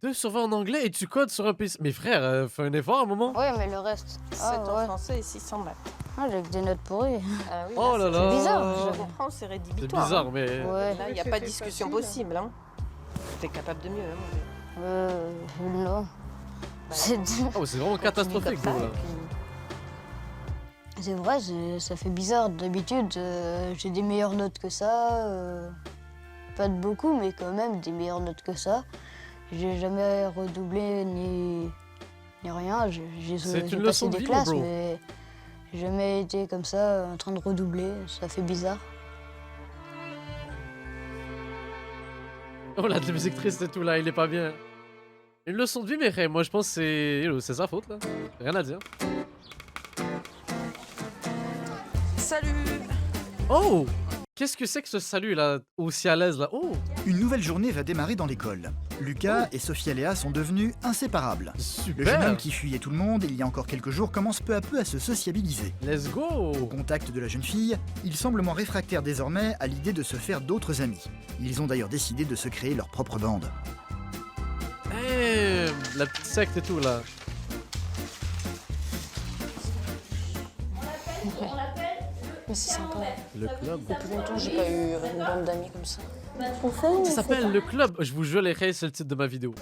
Speaker 1: 2 sur 20 en anglais et tu codes sur un PC. Mais frère, fais un effort à un moment.
Speaker 12: Oui, mais le reste.
Speaker 15: 7 en français et 6 en maths.
Speaker 12: Ah, j'ai que des notes pourries.
Speaker 15: Ah oui,
Speaker 1: Oh là là.
Speaker 12: C'est bizarre.
Speaker 15: Je comprends, c'est rédhibitoire.
Speaker 1: C'est bizarre,
Speaker 15: hein.
Speaker 1: mais.
Speaker 12: Ouais.
Speaker 15: Là, il n'y a pas de discussion possible. Hein. T'es capable de mieux. Hein.
Speaker 12: Non. C'est
Speaker 1: Oh, c'est vraiment catastrophique, bro, là.
Speaker 12: C'est vrai, ça fait bizarre. D'habitude, j'ai des meilleures notes que ça. Pas de beaucoup, mais quand même des meilleures notes que ça. J'ai jamais redoublé ni rien. J'ai
Speaker 1: C'est une
Speaker 12: passé
Speaker 1: leçon de
Speaker 12: des
Speaker 1: vie,
Speaker 12: classes,
Speaker 1: mon bro.
Speaker 12: mais j'ai jamais été comme ça en train de redoubler. Ça fait bizarre.
Speaker 1: Oh là, de la musique triste et tout là, il est pas bien. Une leçon de vie, mais moi je pense que c'est sa faute là. Rien à dire.
Speaker 4: Salut!
Speaker 1: Oh! Qu'est-ce que c'est que ce salut là, aussi à l'aise là? Oh!
Speaker 2: Une nouvelle journée va démarrer dans l'école. Lucas et Sophia Léa sont devenus inséparables.
Speaker 1: Super!
Speaker 2: Le jeune homme qui fuyait tout le monde il y a encore quelques jours commence peu à peu à se sociabiliser.
Speaker 1: Let's go!
Speaker 2: Au contact de la jeune fille, il semble moins réfractaire désormais à l'idée de se faire d'autres amis. Ils ont d'ailleurs décidé de se créer leur propre bande.
Speaker 1: Eh, la petite secte et tout là.
Speaker 7: Mais c'est sympa.
Speaker 1: Le club.
Speaker 7: Depuis longtemps, j'ai pas eu une bande d'amis comme ça.
Speaker 1: Ça s'appelle le club. Je vous jure, les rêves, c'est le titre de ma vidéo.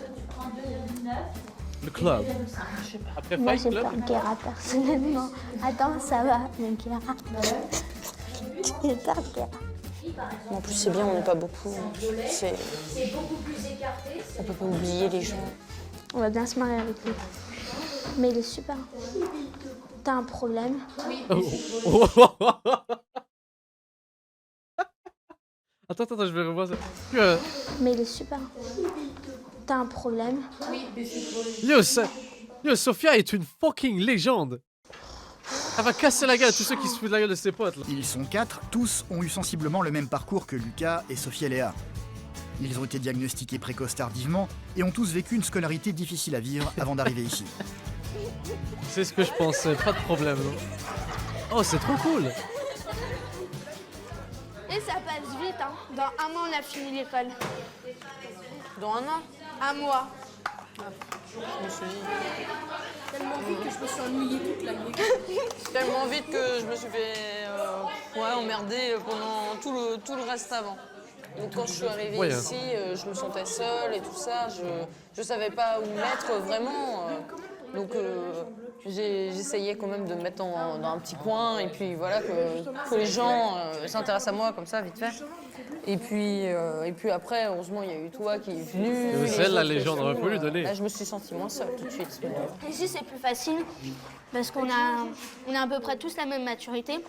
Speaker 1: Le club. Après
Speaker 10: Moi,
Speaker 1: Fight
Speaker 10: j'ai
Speaker 1: Club.
Speaker 10: peur Kéra, personnellement. Attends, ça va, mon Kéra. J'ai peur Kéra.
Speaker 7: En plus, c'est bien, on n'est pas beaucoup. On peut pas oublier les gens.
Speaker 10: On va bien se marier avec lui. Mais il est super. T'as un problème?
Speaker 1: Attends, je vais revoir ça.
Speaker 10: Mais il est super. T'as un problème?
Speaker 1: Yo, Sophia est une fucking légende. Elle va casser la gueule à tous ceux qui se foutent de la gueule de ses potes là.
Speaker 2: Ils sont 4, tous ont eu sensiblement le même parcours que Lucas et Sophia Léa. Ils ont été diagnostiqués précoces tardivement et ont tous vécu une scolarité difficile à vivre avant d'arriver ici.
Speaker 1: C'est ce que je pensais, pas de problème. Non. Oh, c'est trop cool.
Speaker 9: Et ça passe vite, hein. Dans un mois, on a fini l'école.
Speaker 7: Dans un an?
Speaker 9: Un mois.
Speaker 10: Tellement vite que je me suis ennuyée toute la nuit.
Speaker 7: Tellement vite que je me suis fait emmerder pendant tout le reste avant. Donc quand je suis arrivée ici, je me sentais seule et tout ça. Je savais pas où me mettre vraiment. Donc j'essayais quand même de me mettre dans un petit coin et puis voilà que les gens s'intéressent à moi comme ça vite fait. Et puis après, heureusement, il y a eu toi qui est venu.
Speaker 1: C'est elle la légende, on aurait pu lui donner.
Speaker 7: Là, je me suis sentie moins seule tout de suite.
Speaker 9: Ici, c'est plus facile parce qu'on a à peu près tous la même maturité.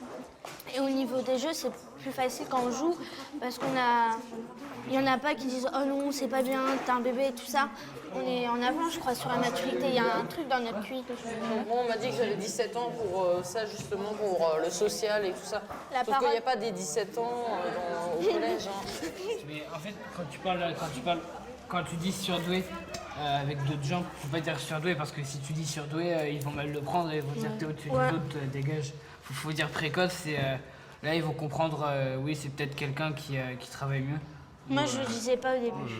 Speaker 9: Et au niveau des jeux, c'est plus facile quand on joue parce il y en a pas qui disent « Oh non, c'est pas bien, t'es un bébé » et tout ça. On est en avant, je crois, sur la maturité. Il y a un truc dans notre QI.
Speaker 7: Moi, on m'a dit que j'avais 17 ans pour ça, justement, pour le social et tout ça. Sauf qu'il n'y a pas des 17 ans au collège. Hein.
Speaker 16: Mais en fait, quand tu dis surdoué avec d'autres gens, faut pas dire surdoué parce que si tu dis surdoué, ils vont mal le prendre et ils vont dire que t'es au-dessus des autres, dégage. Faut dire précoce, là ils vont comprendre, oui, c'est peut-être quelqu'un qui travaille mieux.
Speaker 9: Moi, je ne disais pas au début.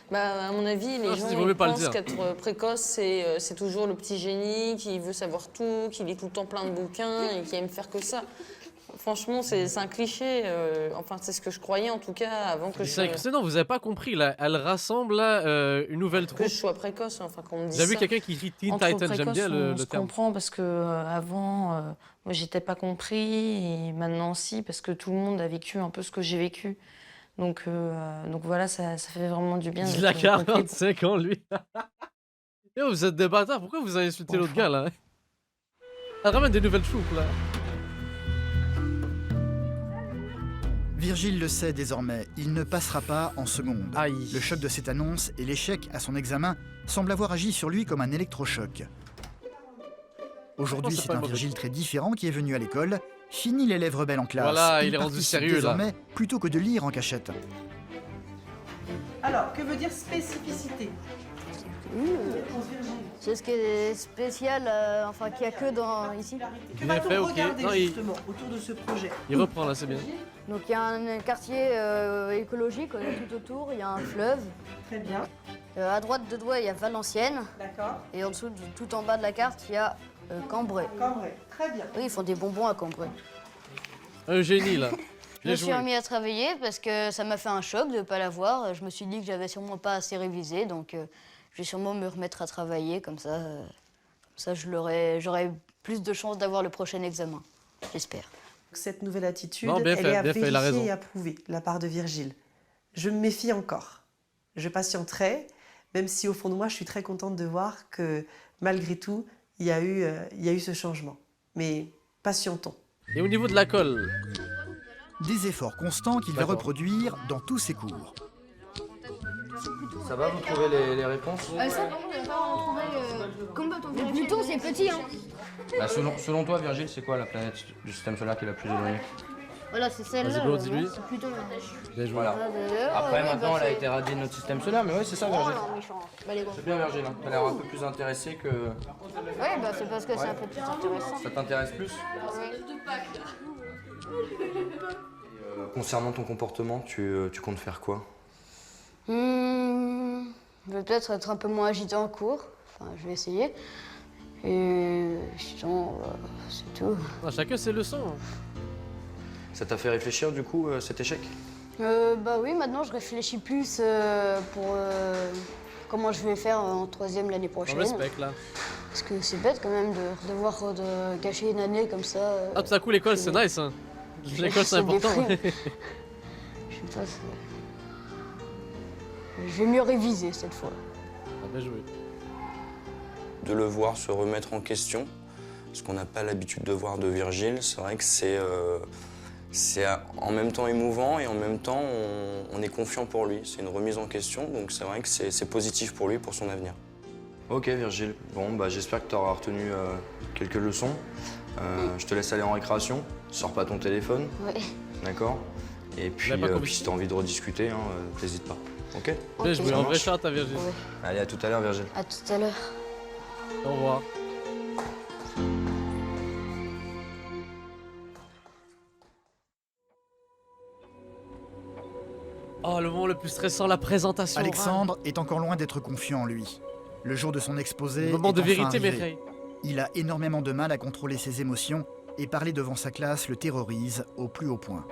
Speaker 7: Bah, à mon avis, les gens ils pensent qu'être précoce, c'est toujours le petit génie qui veut savoir tout, qui lit tout le temps plein de bouquins et qui aime faire que ça. Franchement, c'est un cliché. Enfin, c'est ce que je croyais en tout cas avant que
Speaker 1: C'est non, vous avez pas compris là. Elle rassemble là une nouvelle troupe.
Speaker 7: Que je sois précoce, enfin qu'on me dise ça.
Speaker 1: J'ai vu quelqu'un qui écrit Teen Titan. J'aime bien le terme.
Speaker 7: Je comprends parce que avant, moi, j'étais pas compris et maintenant si parce que tout le monde a vécu un peu ce que j'ai vécu. Donc voilà, ça fait vraiment du bien.
Speaker 1: Il a 45 ans lui. Yo, vous êtes des bâtards. Pourquoi vous avez insulté l'autre gars là? Elle ramène des nouvelles troupes là.
Speaker 2: Virgile le sait désormais, il ne passera pas en seconde.
Speaker 1: Aïe.
Speaker 2: Le choc de cette annonce et l'échec à son examen semblent avoir agi sur lui comme un électrochoc. Aujourd'hui, c'est un Virgile très différent qui est venu à l'école. Fini l'élève rebelle en classe.
Speaker 1: Voilà, il est rendu sérieux
Speaker 2: désormais,
Speaker 1: là.
Speaker 2: Plutôt que de lire en cachette.
Speaker 4: Alors, que veut dire spécificité?
Speaker 12: C'est ce qui est spécial, enfin qu'il n'y a que ici.
Speaker 4: Que va-t-on regarder justement autour de ce projet?
Speaker 1: Il reprend là, c'est bien.
Speaker 12: Donc il y a un quartier écologique tout autour, il y a un fleuve.
Speaker 4: Très bien.
Speaker 12: À droite de Douai, il y a Valenciennes.
Speaker 4: D'accord.
Speaker 12: Et en dessous, tout en bas de la carte, il y a Cambrai.
Speaker 4: Cambrai, très bien.
Speaker 12: Oui, ils font des bonbons à Cambrai.
Speaker 1: Un génie là.
Speaker 12: Je me suis remis à travailler parce que ça m'a fait un choc de ne pas l'avoir. Je me suis dit que j'avais sûrement pas assez révisé, donc je vais sûrement me remettre à travailler, comme ça j'aurai plus de chances d'avoir le prochain examen, j'espère.
Speaker 4: Cette nouvelle attitude,
Speaker 1: Non,
Speaker 4: elle est à vérifier
Speaker 1: et
Speaker 4: et approuver de la part de Virgile. Je me méfie encore. Je patienterai, même si au fond de moi, je suis très contente de voir que malgré tout, il y a eu ce changement. Mais patientons.
Speaker 1: Et au niveau de la colle?
Speaker 2: Des efforts constants qu'il va reproduire dans tous ses cours.
Speaker 3: Ça va, vous trouvez les réponses?
Speaker 10: Ça, par contre, on n'a pas retrouvé. Comment peut-on faire? Le bouton, c'est petit, hein.
Speaker 3: Bah, selon toi, Virgile, c'est quoi la planète du système solaire qui est la plus éloignée?
Speaker 12: Voilà, c'est celle-là.
Speaker 1: Vas-y, Blo, dis-lui.
Speaker 12: C'est plutôt
Speaker 1: Bien joué.
Speaker 3: Voilà. Après, maintenant, elle a été radiée de notre système solaire, mais ouais, c'est ça, Virgile.
Speaker 12: Oh non, méchant. Bah, les gars.
Speaker 3: C'est bien, Virgile. Hein. T'as l'air un peu plus intéressé que.
Speaker 12: Oui, bah c'est parce que c'est un peu plus intéressant.
Speaker 3: Ça t'intéresse plus? Concernant ton comportement, tu comptes faire quoi?
Speaker 12: Je vais peut-être être un peu moins agité en cours. Enfin, je vais essayer. Et sinon, c'est tout.
Speaker 1: Ah, chacun ses leçons. Hein.
Speaker 3: Ça t'a fait réfléchir, du coup, cet échec?
Speaker 12: Bah oui, maintenant je réfléchis plus pour comment je vais faire en 3e l'année prochaine.
Speaker 1: On respecte là.
Speaker 12: Parce que c'est bête quand même de devoir gâcher une année comme ça.
Speaker 1: Ah, tout à coup, l'école, c'est nice. Hein. L'école, c'est important.
Speaker 12: Je sais pas, je vais mieux réviser cette fois.
Speaker 1: Ah, bien joué.
Speaker 3: De le voir se remettre en question, ce qu'on n'a pas l'habitude de voir de Virgile, c'est vrai que c'est en même temps émouvant et en même temps on est confiant pour lui. C'est une remise en question, donc c'est vrai que c'est positif pour lui, pour son avenir. Ok Virgile, bon bah j'espère que tu auras retenu quelques leçons. Je te laisse aller en récréation, sors pas ton téléphone.
Speaker 12: Ouais.
Speaker 3: D'accord. Et puis, si tu as envie de rediscuter, n'hésite pas. Ok?
Speaker 1: Bien joué, en vrai chat à Virgile.
Speaker 12: Ouais.
Speaker 3: Allez, à tout à l'heure Virgile.
Speaker 12: À tout à l'heure.
Speaker 1: Au revoir. Oh, le moment le plus stressant, la présentation.
Speaker 2: Alexandre est encore loin d'être confiant en lui. Le jour de son exposé
Speaker 1: Le moment
Speaker 2: est
Speaker 1: de
Speaker 2: enfin
Speaker 1: vérité,
Speaker 2: arrivé.
Speaker 1: Mireille.
Speaker 2: Il a énormément de mal à contrôler ses émotions et parler devant sa classe le terrorise au plus haut point.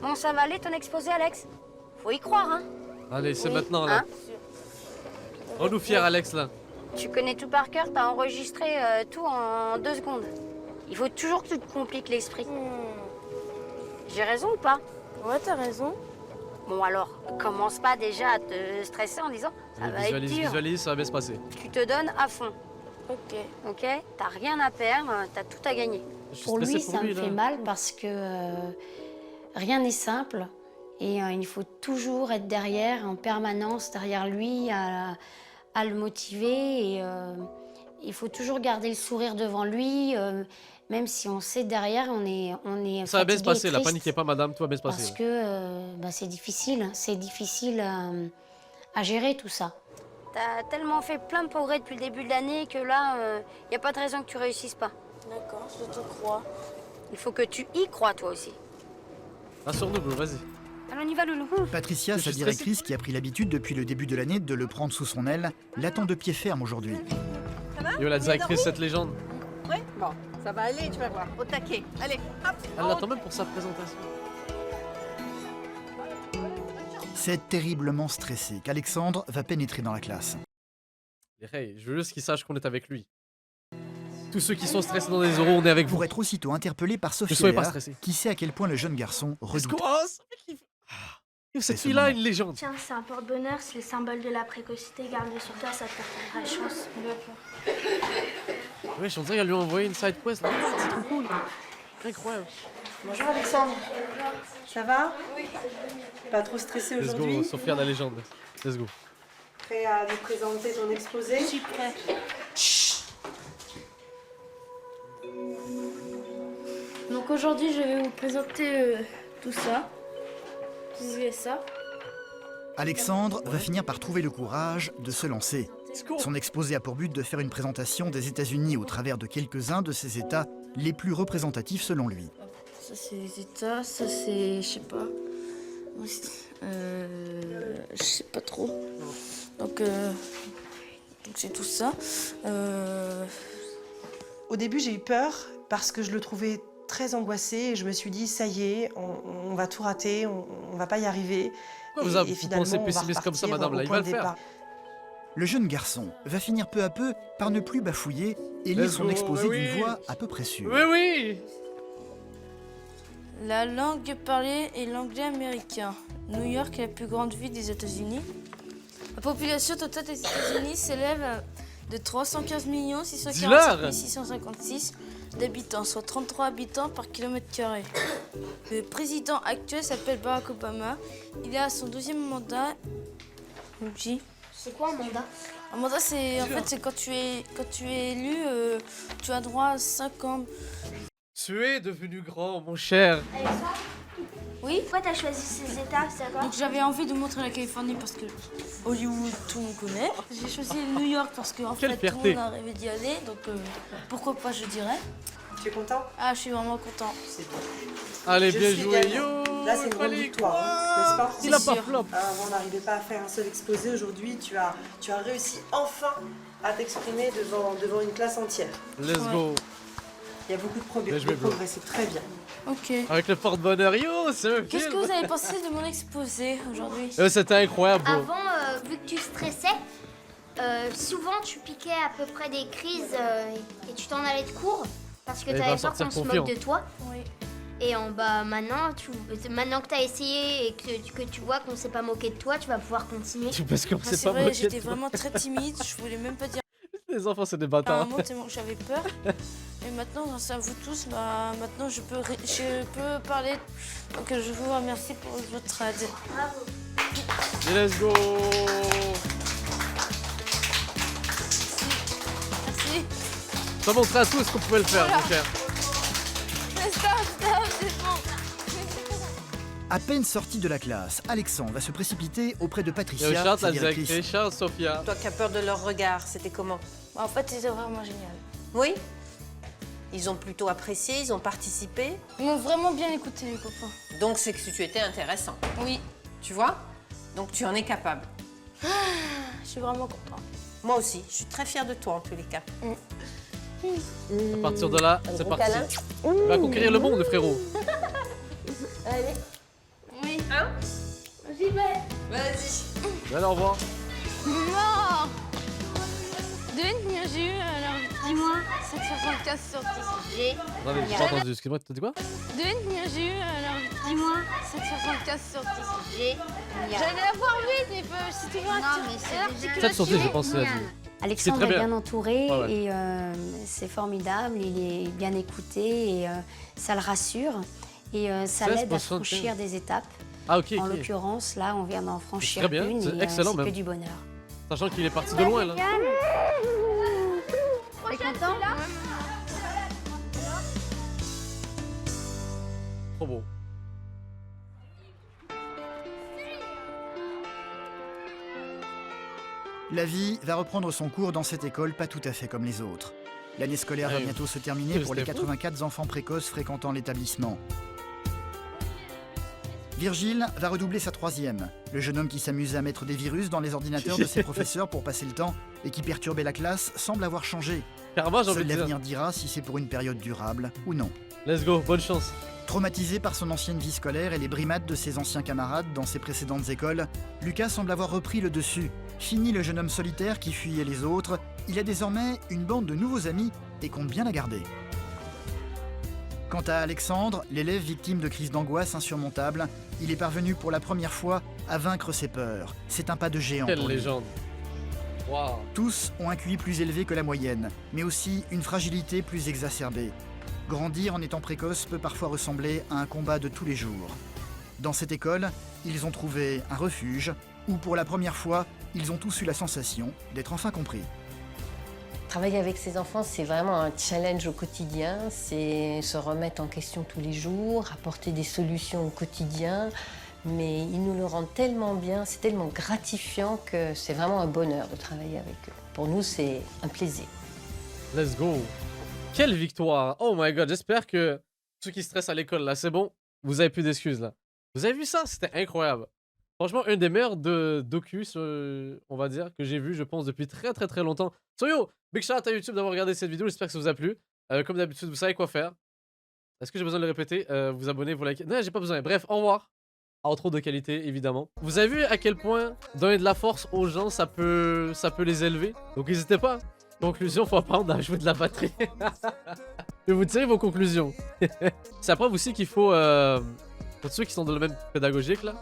Speaker 5: Bon, ça va aller ton exposé, Alex? Faut y croire, hein?
Speaker 1: Allez, c'est
Speaker 5: Oui.
Speaker 1: maintenant là.
Speaker 5: Hein?
Speaker 1: Rends-nous fiers, Alex là.
Speaker 5: Tu connais tout par cœur, t'as enregistré tout en 2 secondes. Il faut toujours que tu te compliques l'esprit. J'ai raison ou pas?
Speaker 9: Ouais, t'as raison.
Speaker 5: Bon alors, commence pas déjà à te stresser en disant ça va être dur.
Speaker 1: Visualise, ça va bien se passer.
Speaker 5: Tu te donnes à fond.
Speaker 9: Ok.
Speaker 5: Ok? T'as rien à perdre, t'as tout à gagner.
Speaker 1: Pour lui,
Speaker 5: ça me fait mal parce que rien n'est simple et il faut toujours être derrière, en permanence derrière lui, à le motiver et il faut toujours garder le sourire devant lui, même si on sait derrière, on est
Speaker 1: Ça va bien se passer,
Speaker 5: là,
Speaker 1: la paniquez pas, madame, tout va bien se passer.
Speaker 5: parce que c'est difficile à gérer tout ça. T'as tellement fait plein de progrès depuis le début de l'année que là, il n'y a pas de raison que tu réussisses pas.
Speaker 9: D'accord, je te crois.
Speaker 5: Il faut que tu y crois toi aussi.
Speaker 1: Rassure-nous, Blo, vas-y.
Speaker 5: Allons, on y va, Loulou.
Speaker 2: Patricia, sa directrice, qui a pris l'habitude depuis le début de l'année de le prendre sous son aile, l'attend de pied ferme aujourd'hui.
Speaker 1: Yo, la directrice, cette légende.
Speaker 17: Oui, bon, ça va aller, tu vas voir. Au taquet. Allez, hop.
Speaker 1: Elle l'attend même pour sa présentation.
Speaker 2: C'est terriblement stressé qu'Alexandre va pénétrer dans la classe.
Speaker 1: Hey, je veux juste qu'il sache qu'on est avec lui. Tous ceux qui sont stressés dans les oraux, on est avec vous.
Speaker 2: Pour être aussitôt interpellé par Sophie
Speaker 1: soyez pas
Speaker 2: Léa,
Speaker 1: stressé.
Speaker 2: qui sait à quel point le jeune garçon redoute.
Speaker 1: Cette fille-là, une légende.
Speaker 10: Tiens, c'est un porte-bonheur, c'est le symbole de la précocité. Garde-le sur toi, ça te portera chance.
Speaker 1: Ouais, je dirais qu'elle lui a envoyé une side quest. Là. C'est trop cool. Incroyable.
Speaker 4: Bonjour Alexandre. Ça va? Oui. Pas trop stressé
Speaker 1: Let's
Speaker 4: aujourd'hui?
Speaker 1: go, Sophia la légende. Let's go.
Speaker 4: Prêt à nous présenter ton exposé?
Speaker 9: Je suis prêt. Donc aujourd'hui, je vais vous présenter tout ça. Vous voyez ça?
Speaker 2: Alexandre va finir par trouver le courage de se lancer. Son exposé a pour but de faire une présentation des États-Unis au travers de quelques-uns de ces États les plus représentatifs selon lui.
Speaker 9: Ça c'est les États, ça c'est, je sais pas. Je sais pas trop. Donc c'est tout ça.
Speaker 4: Au début, j'ai eu peur parce que je le trouvais très angoissé et je me suis dit, ça y est, on va tout rater, on va pas y arriver.
Speaker 1: Pourquoi
Speaker 4: Et
Speaker 1: vous
Speaker 4: finalement,
Speaker 1: pensez
Speaker 4: on va
Speaker 1: pessimiste comme ça,
Speaker 4: repartir
Speaker 1: madame? Là,
Speaker 4: au
Speaker 1: il
Speaker 4: point
Speaker 1: va
Speaker 4: de
Speaker 1: le faire.
Speaker 4: départ.
Speaker 2: Le jeune garçon va finir peu à peu par ne plus bafouiller et lire
Speaker 1: Let's
Speaker 2: son
Speaker 1: go,
Speaker 2: exposé
Speaker 1: oui.
Speaker 2: d'une voix à peu près sûre.
Speaker 1: Oui, oui.
Speaker 9: La langue parlée est l'anglais américain. New York est la plus grande ville des États-Unis. La population totale des États-Unis s'élève de 315 647 656 d'habitants, soit 33 habitants par kilomètre carré. Le président actuel s'appelle Barack Obama. Il est à son 2e mandat.
Speaker 10: C'est quoi un mandat?
Speaker 9: Un mandat, c'est en fait c'est quand tu es élu, tu as droit à 5 ans.
Speaker 1: Tu es devenu grand, mon cher.
Speaker 10: Oui. Pourquoi t'as choisi ces États, c'est quoi?
Speaker 9: Donc j'avais envie de montrer la Californie parce que Hollywood, tout le monde connaît. J'ai choisi New York parce que en
Speaker 1: Quelle
Speaker 9: fait,
Speaker 1: fierté.
Speaker 9: tout le monde a rêvé d'y aller, donc pourquoi pas, je dirais.
Speaker 4: Tu es content?
Speaker 9: Ah, je suis vraiment content.
Speaker 4: C'est bon.
Speaker 1: Allez,
Speaker 4: Je
Speaker 1: bien
Speaker 4: suis
Speaker 1: joué,
Speaker 4: gagnant.
Speaker 1: yo.
Speaker 4: Là, c'est une grande victoire, hein, n'est-ce pas?
Speaker 1: Il a
Speaker 4: C'est
Speaker 1: pas
Speaker 4: sûr.
Speaker 1: flop.
Speaker 4: On n'arrivait pas à faire un seul exposé. Aujourd'hui, tu as réussi enfin à t'exprimer devant une classe entière.
Speaker 1: Let's go.
Speaker 4: Il y a beaucoup de progrès,
Speaker 1: Bien joué, bro.
Speaker 4: c'est très bien.
Speaker 9: Ok.
Speaker 1: Avec le porte-bonheur, yo, c'est un film.
Speaker 9: Qu'est-ce que vous avez pensé de mon exposé aujourd'hui?
Speaker 1: C'était incroyable, bro.
Speaker 10: Avant, vu que tu stressais, souvent tu piquais à peu près des crises et tu t'en allais de cours parce que
Speaker 1: Et
Speaker 10: tu
Speaker 1: va
Speaker 10: avais peur
Speaker 1: sortir
Speaker 10: qu'on se
Speaker 1: confiant.
Speaker 10: moque de toi.
Speaker 9: Oui.
Speaker 10: Et maintenant que tu as essayé et que tu vois qu'on s'est pas moqué de toi, tu vas pouvoir continuer.
Speaker 1: Parce qu'on
Speaker 9: Enfin,
Speaker 1: s'est
Speaker 9: c'est
Speaker 1: pas
Speaker 9: vrai,
Speaker 1: moqué
Speaker 9: j'étais
Speaker 1: de toi.
Speaker 9: vraiment très timide, je voulais même pas dire
Speaker 1: Les enfants, c'est des
Speaker 9: à un
Speaker 1: bâtards.
Speaker 9: moment tellement que j'avais peur. Et maintenant, grâce à vous tous, maintenant je peux parler. Donc je vous remercie pour votre aide.
Speaker 10: Bravo.
Speaker 1: Et let's go.
Speaker 9: Merci.
Speaker 1: Ça montrait à tous qu'on pouvait le faire,
Speaker 9: Voilà.
Speaker 1: mon cher.
Speaker 9: C'est bon.
Speaker 2: À peine sorti de la classe, Alexandre va se précipiter auprès de
Speaker 1: Et
Speaker 2: Patricia,
Speaker 1: Richard,
Speaker 2: sa
Speaker 1: la
Speaker 2: directrice.
Speaker 1: directrice, Richard, Sophia.
Speaker 4: Toi qui as peur de leur regard, c'était comment?
Speaker 9: En fait, c'était vraiment génial.
Speaker 4: Oui. Ils ont plutôt apprécié, ils ont participé.
Speaker 9: Ils m'ont vraiment bien écouté, les copains.
Speaker 15: Donc c'est que tu étais intéressant.
Speaker 9: Oui.
Speaker 15: Tu vois? Donc tu en es capable.
Speaker 9: Je suis vraiment contente.
Speaker 4: Moi aussi, je suis très fière de toi en tous les cas.
Speaker 1: À partir de là, c'est parti. On va conquérir le monde, frérot.
Speaker 10: Allez.
Speaker 9: Oui.
Speaker 10: Hein? J'y vais.
Speaker 15: Vas-y.
Speaker 1: Allez, au revoir.
Speaker 9: Non. Devine combien j'ai eu alors?
Speaker 10: Dis-moi.
Speaker 9: 7,75 sur 10.
Speaker 10: J'ai.
Speaker 1: Attendez, j'ai pas entendu. Excuse-moi, t'as dit quoi?
Speaker 9: Devine combien j'ai eu alors?
Speaker 10: Dis-moi.
Speaker 9: 7,75 sur 10.
Speaker 10: J'ai.
Speaker 9: J'allais avoir 8, mais c'est toujours
Speaker 10: Non, mais c'est déjà...
Speaker 1: 7 sur 10, je pense, c'est la
Speaker 5: Alexandre
Speaker 1: C'est très
Speaker 5: est
Speaker 1: bien.
Speaker 5: bien entouré
Speaker 1: Ouais, ouais.
Speaker 5: et c'est formidable, il est bien écouté et ça le rassure et ça
Speaker 1: 16
Speaker 5: l'aide à
Speaker 1: pour 75.
Speaker 5: franchir des étapes.
Speaker 1: Ah, ok,
Speaker 5: En
Speaker 1: ok.
Speaker 5: l'occurrence, là, on vient d'en franchir
Speaker 1: très bien,
Speaker 5: une
Speaker 1: c'est
Speaker 5: et
Speaker 1: excellent
Speaker 5: c'est
Speaker 1: même.
Speaker 5: que du bonheur.
Speaker 1: Sachant qu'il est parti de loin, là.
Speaker 10: T'es content?
Speaker 1: Trop beau.
Speaker 2: La vie va reprendre son cours dans cette école pas tout à fait comme les autres. L'année scolaire va
Speaker 1: Ouais.
Speaker 2: bientôt se terminer pour les
Speaker 1: C'était fou.
Speaker 2: 84 enfants précoces fréquentant l'établissement. Virgile va redoubler sa troisième. Le jeune homme qui s'amusait à mettre des virus dans les ordinateurs de ses professeurs pour passer le temps et qui perturbait la classe semble avoir changé.
Speaker 1: Carrément, j'ai envie
Speaker 2: Seul
Speaker 1: de dire.
Speaker 2: l'avenir dira si c'est pour une période durable ou non.
Speaker 1: Let's go, bonne chance.
Speaker 2: Traumatisé par son ancienne vie scolaire et les brimades de ses anciens camarades dans ses précédentes écoles, Lucas semble avoir repris le dessus. Fini le jeune homme solitaire qui fuyait les autres, il a désormais une bande de nouveaux amis et compte bien la garder. Quant à Alexandre, l'élève victime de crises d'angoisse insurmontables, il est parvenu pour la première fois à vaincre ses peurs. C'est un pas de géant
Speaker 1: Quelle
Speaker 2: pour lui.
Speaker 1: légende. Waouh.
Speaker 2: Tous ont un QI plus élevé que la moyenne, mais aussi une fragilité plus exacerbée. Grandir en étant précoce peut parfois ressembler à un combat de tous les jours. Dans cette école, ils ont trouvé un refuge où pour la première fois, ils ont tous eu la sensation d'être enfin compris.
Speaker 15: Travailler avec ces enfants, c'est vraiment un challenge au quotidien. C'est se remettre en question tous les jours, apporter des solutions au quotidien. Mais ils nous le rendent tellement bien, c'est tellement gratifiant que c'est vraiment un bonheur de travailler avec eux. Pour nous, c'est un plaisir.
Speaker 1: Let's go. Quelle victoire. Oh my god, j'espère que ceux qui stressent à l'école, là, c'est bon. Vous avez plus d'excuses, là. Vous avez vu ça? C'était incroyable. Franchement, un des meilleurs docus, on va dire, que j'ai vu, je pense, depuis très très très longtemps. So yo, big shout out à YouTube d'avoir regardé cette vidéo, j'espère que ça vous a plu. Comme d'habitude, vous savez quoi faire. Est-ce que j'ai besoin de le répéter? Vous abonner, vous likez. Non, j'ai pas besoin. Bref, au revoir. Outro de qualité, évidemment. Vous avez vu à quel point donner de la force aux gens, ça peut les élever? Donc n'hésitez pas. Conclusion, faut apprendre à jouer de la batterie. Et vous tirez vos conclusions. C'est à preuve aussi qu'il faut, pour ceux qui sont dans le même pédagogique là,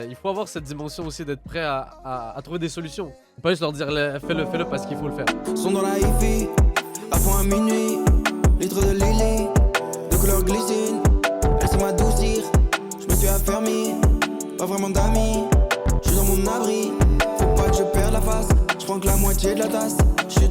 Speaker 1: il faut avoir cette dimension aussi d'être prêt à trouver des solutions. Faut pas juste leur dire fais-le parce qu'il faut le faire.
Speaker 18: Sont dans la hi-fi, parfois à minuit, litres de lily, de couleur glycine, elle sait m'adoucir, je me suis affermi, pas vraiment d'amis, je suis dans mon abri, faut pas que je perde la face, je prends que la moitié de la tasse.